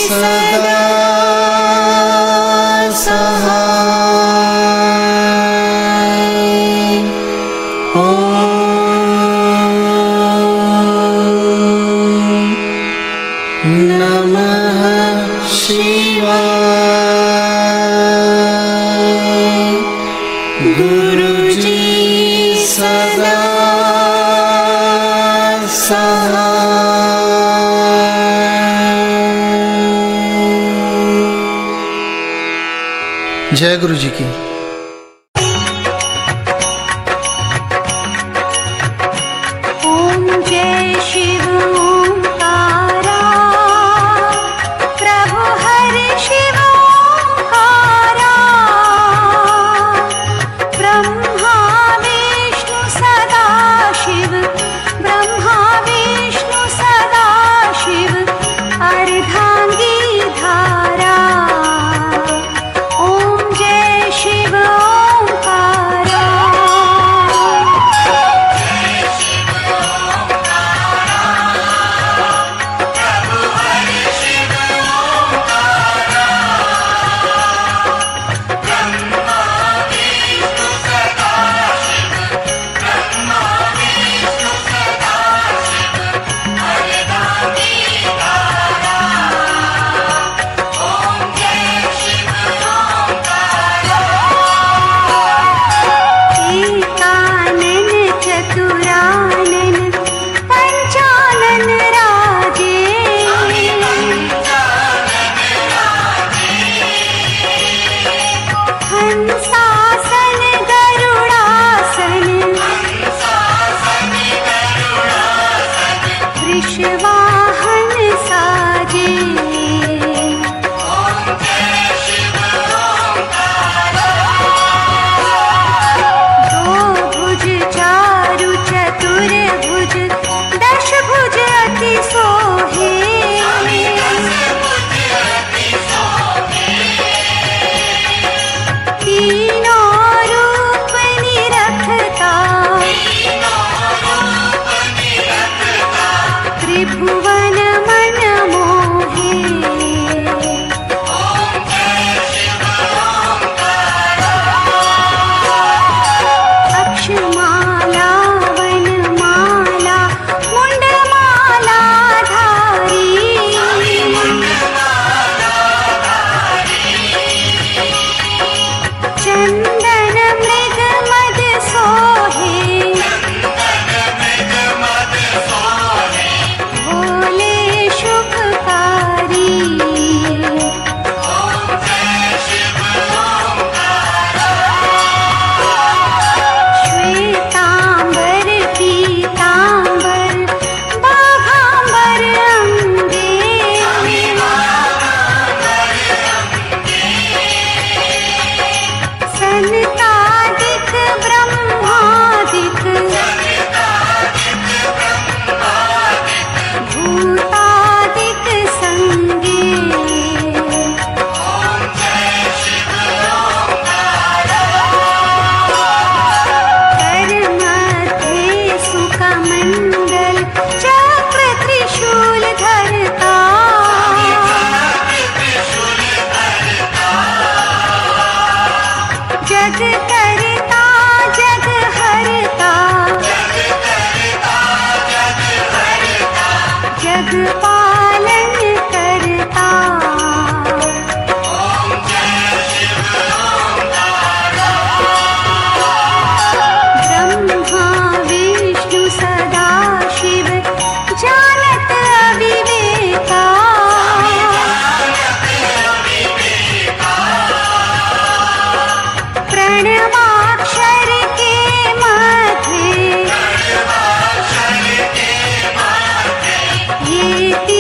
सदा सहाय। ॐ नमः शिवाय। गुरुजी सदा सहाय। जय गुरु जी की। ॐ जय शिव ओंकारा प्रभु हरि शिव ओंकारा ब्रह्मा विष्णु सदा शिव ब्रह्मा विष्णु सदा शिव अर्धांगी धारा। ॐ जय शिव पालन करता। ब्रह्मा विष्णु सदा शिव जानत अविवेका। प्रणवाक्षर के माथे ये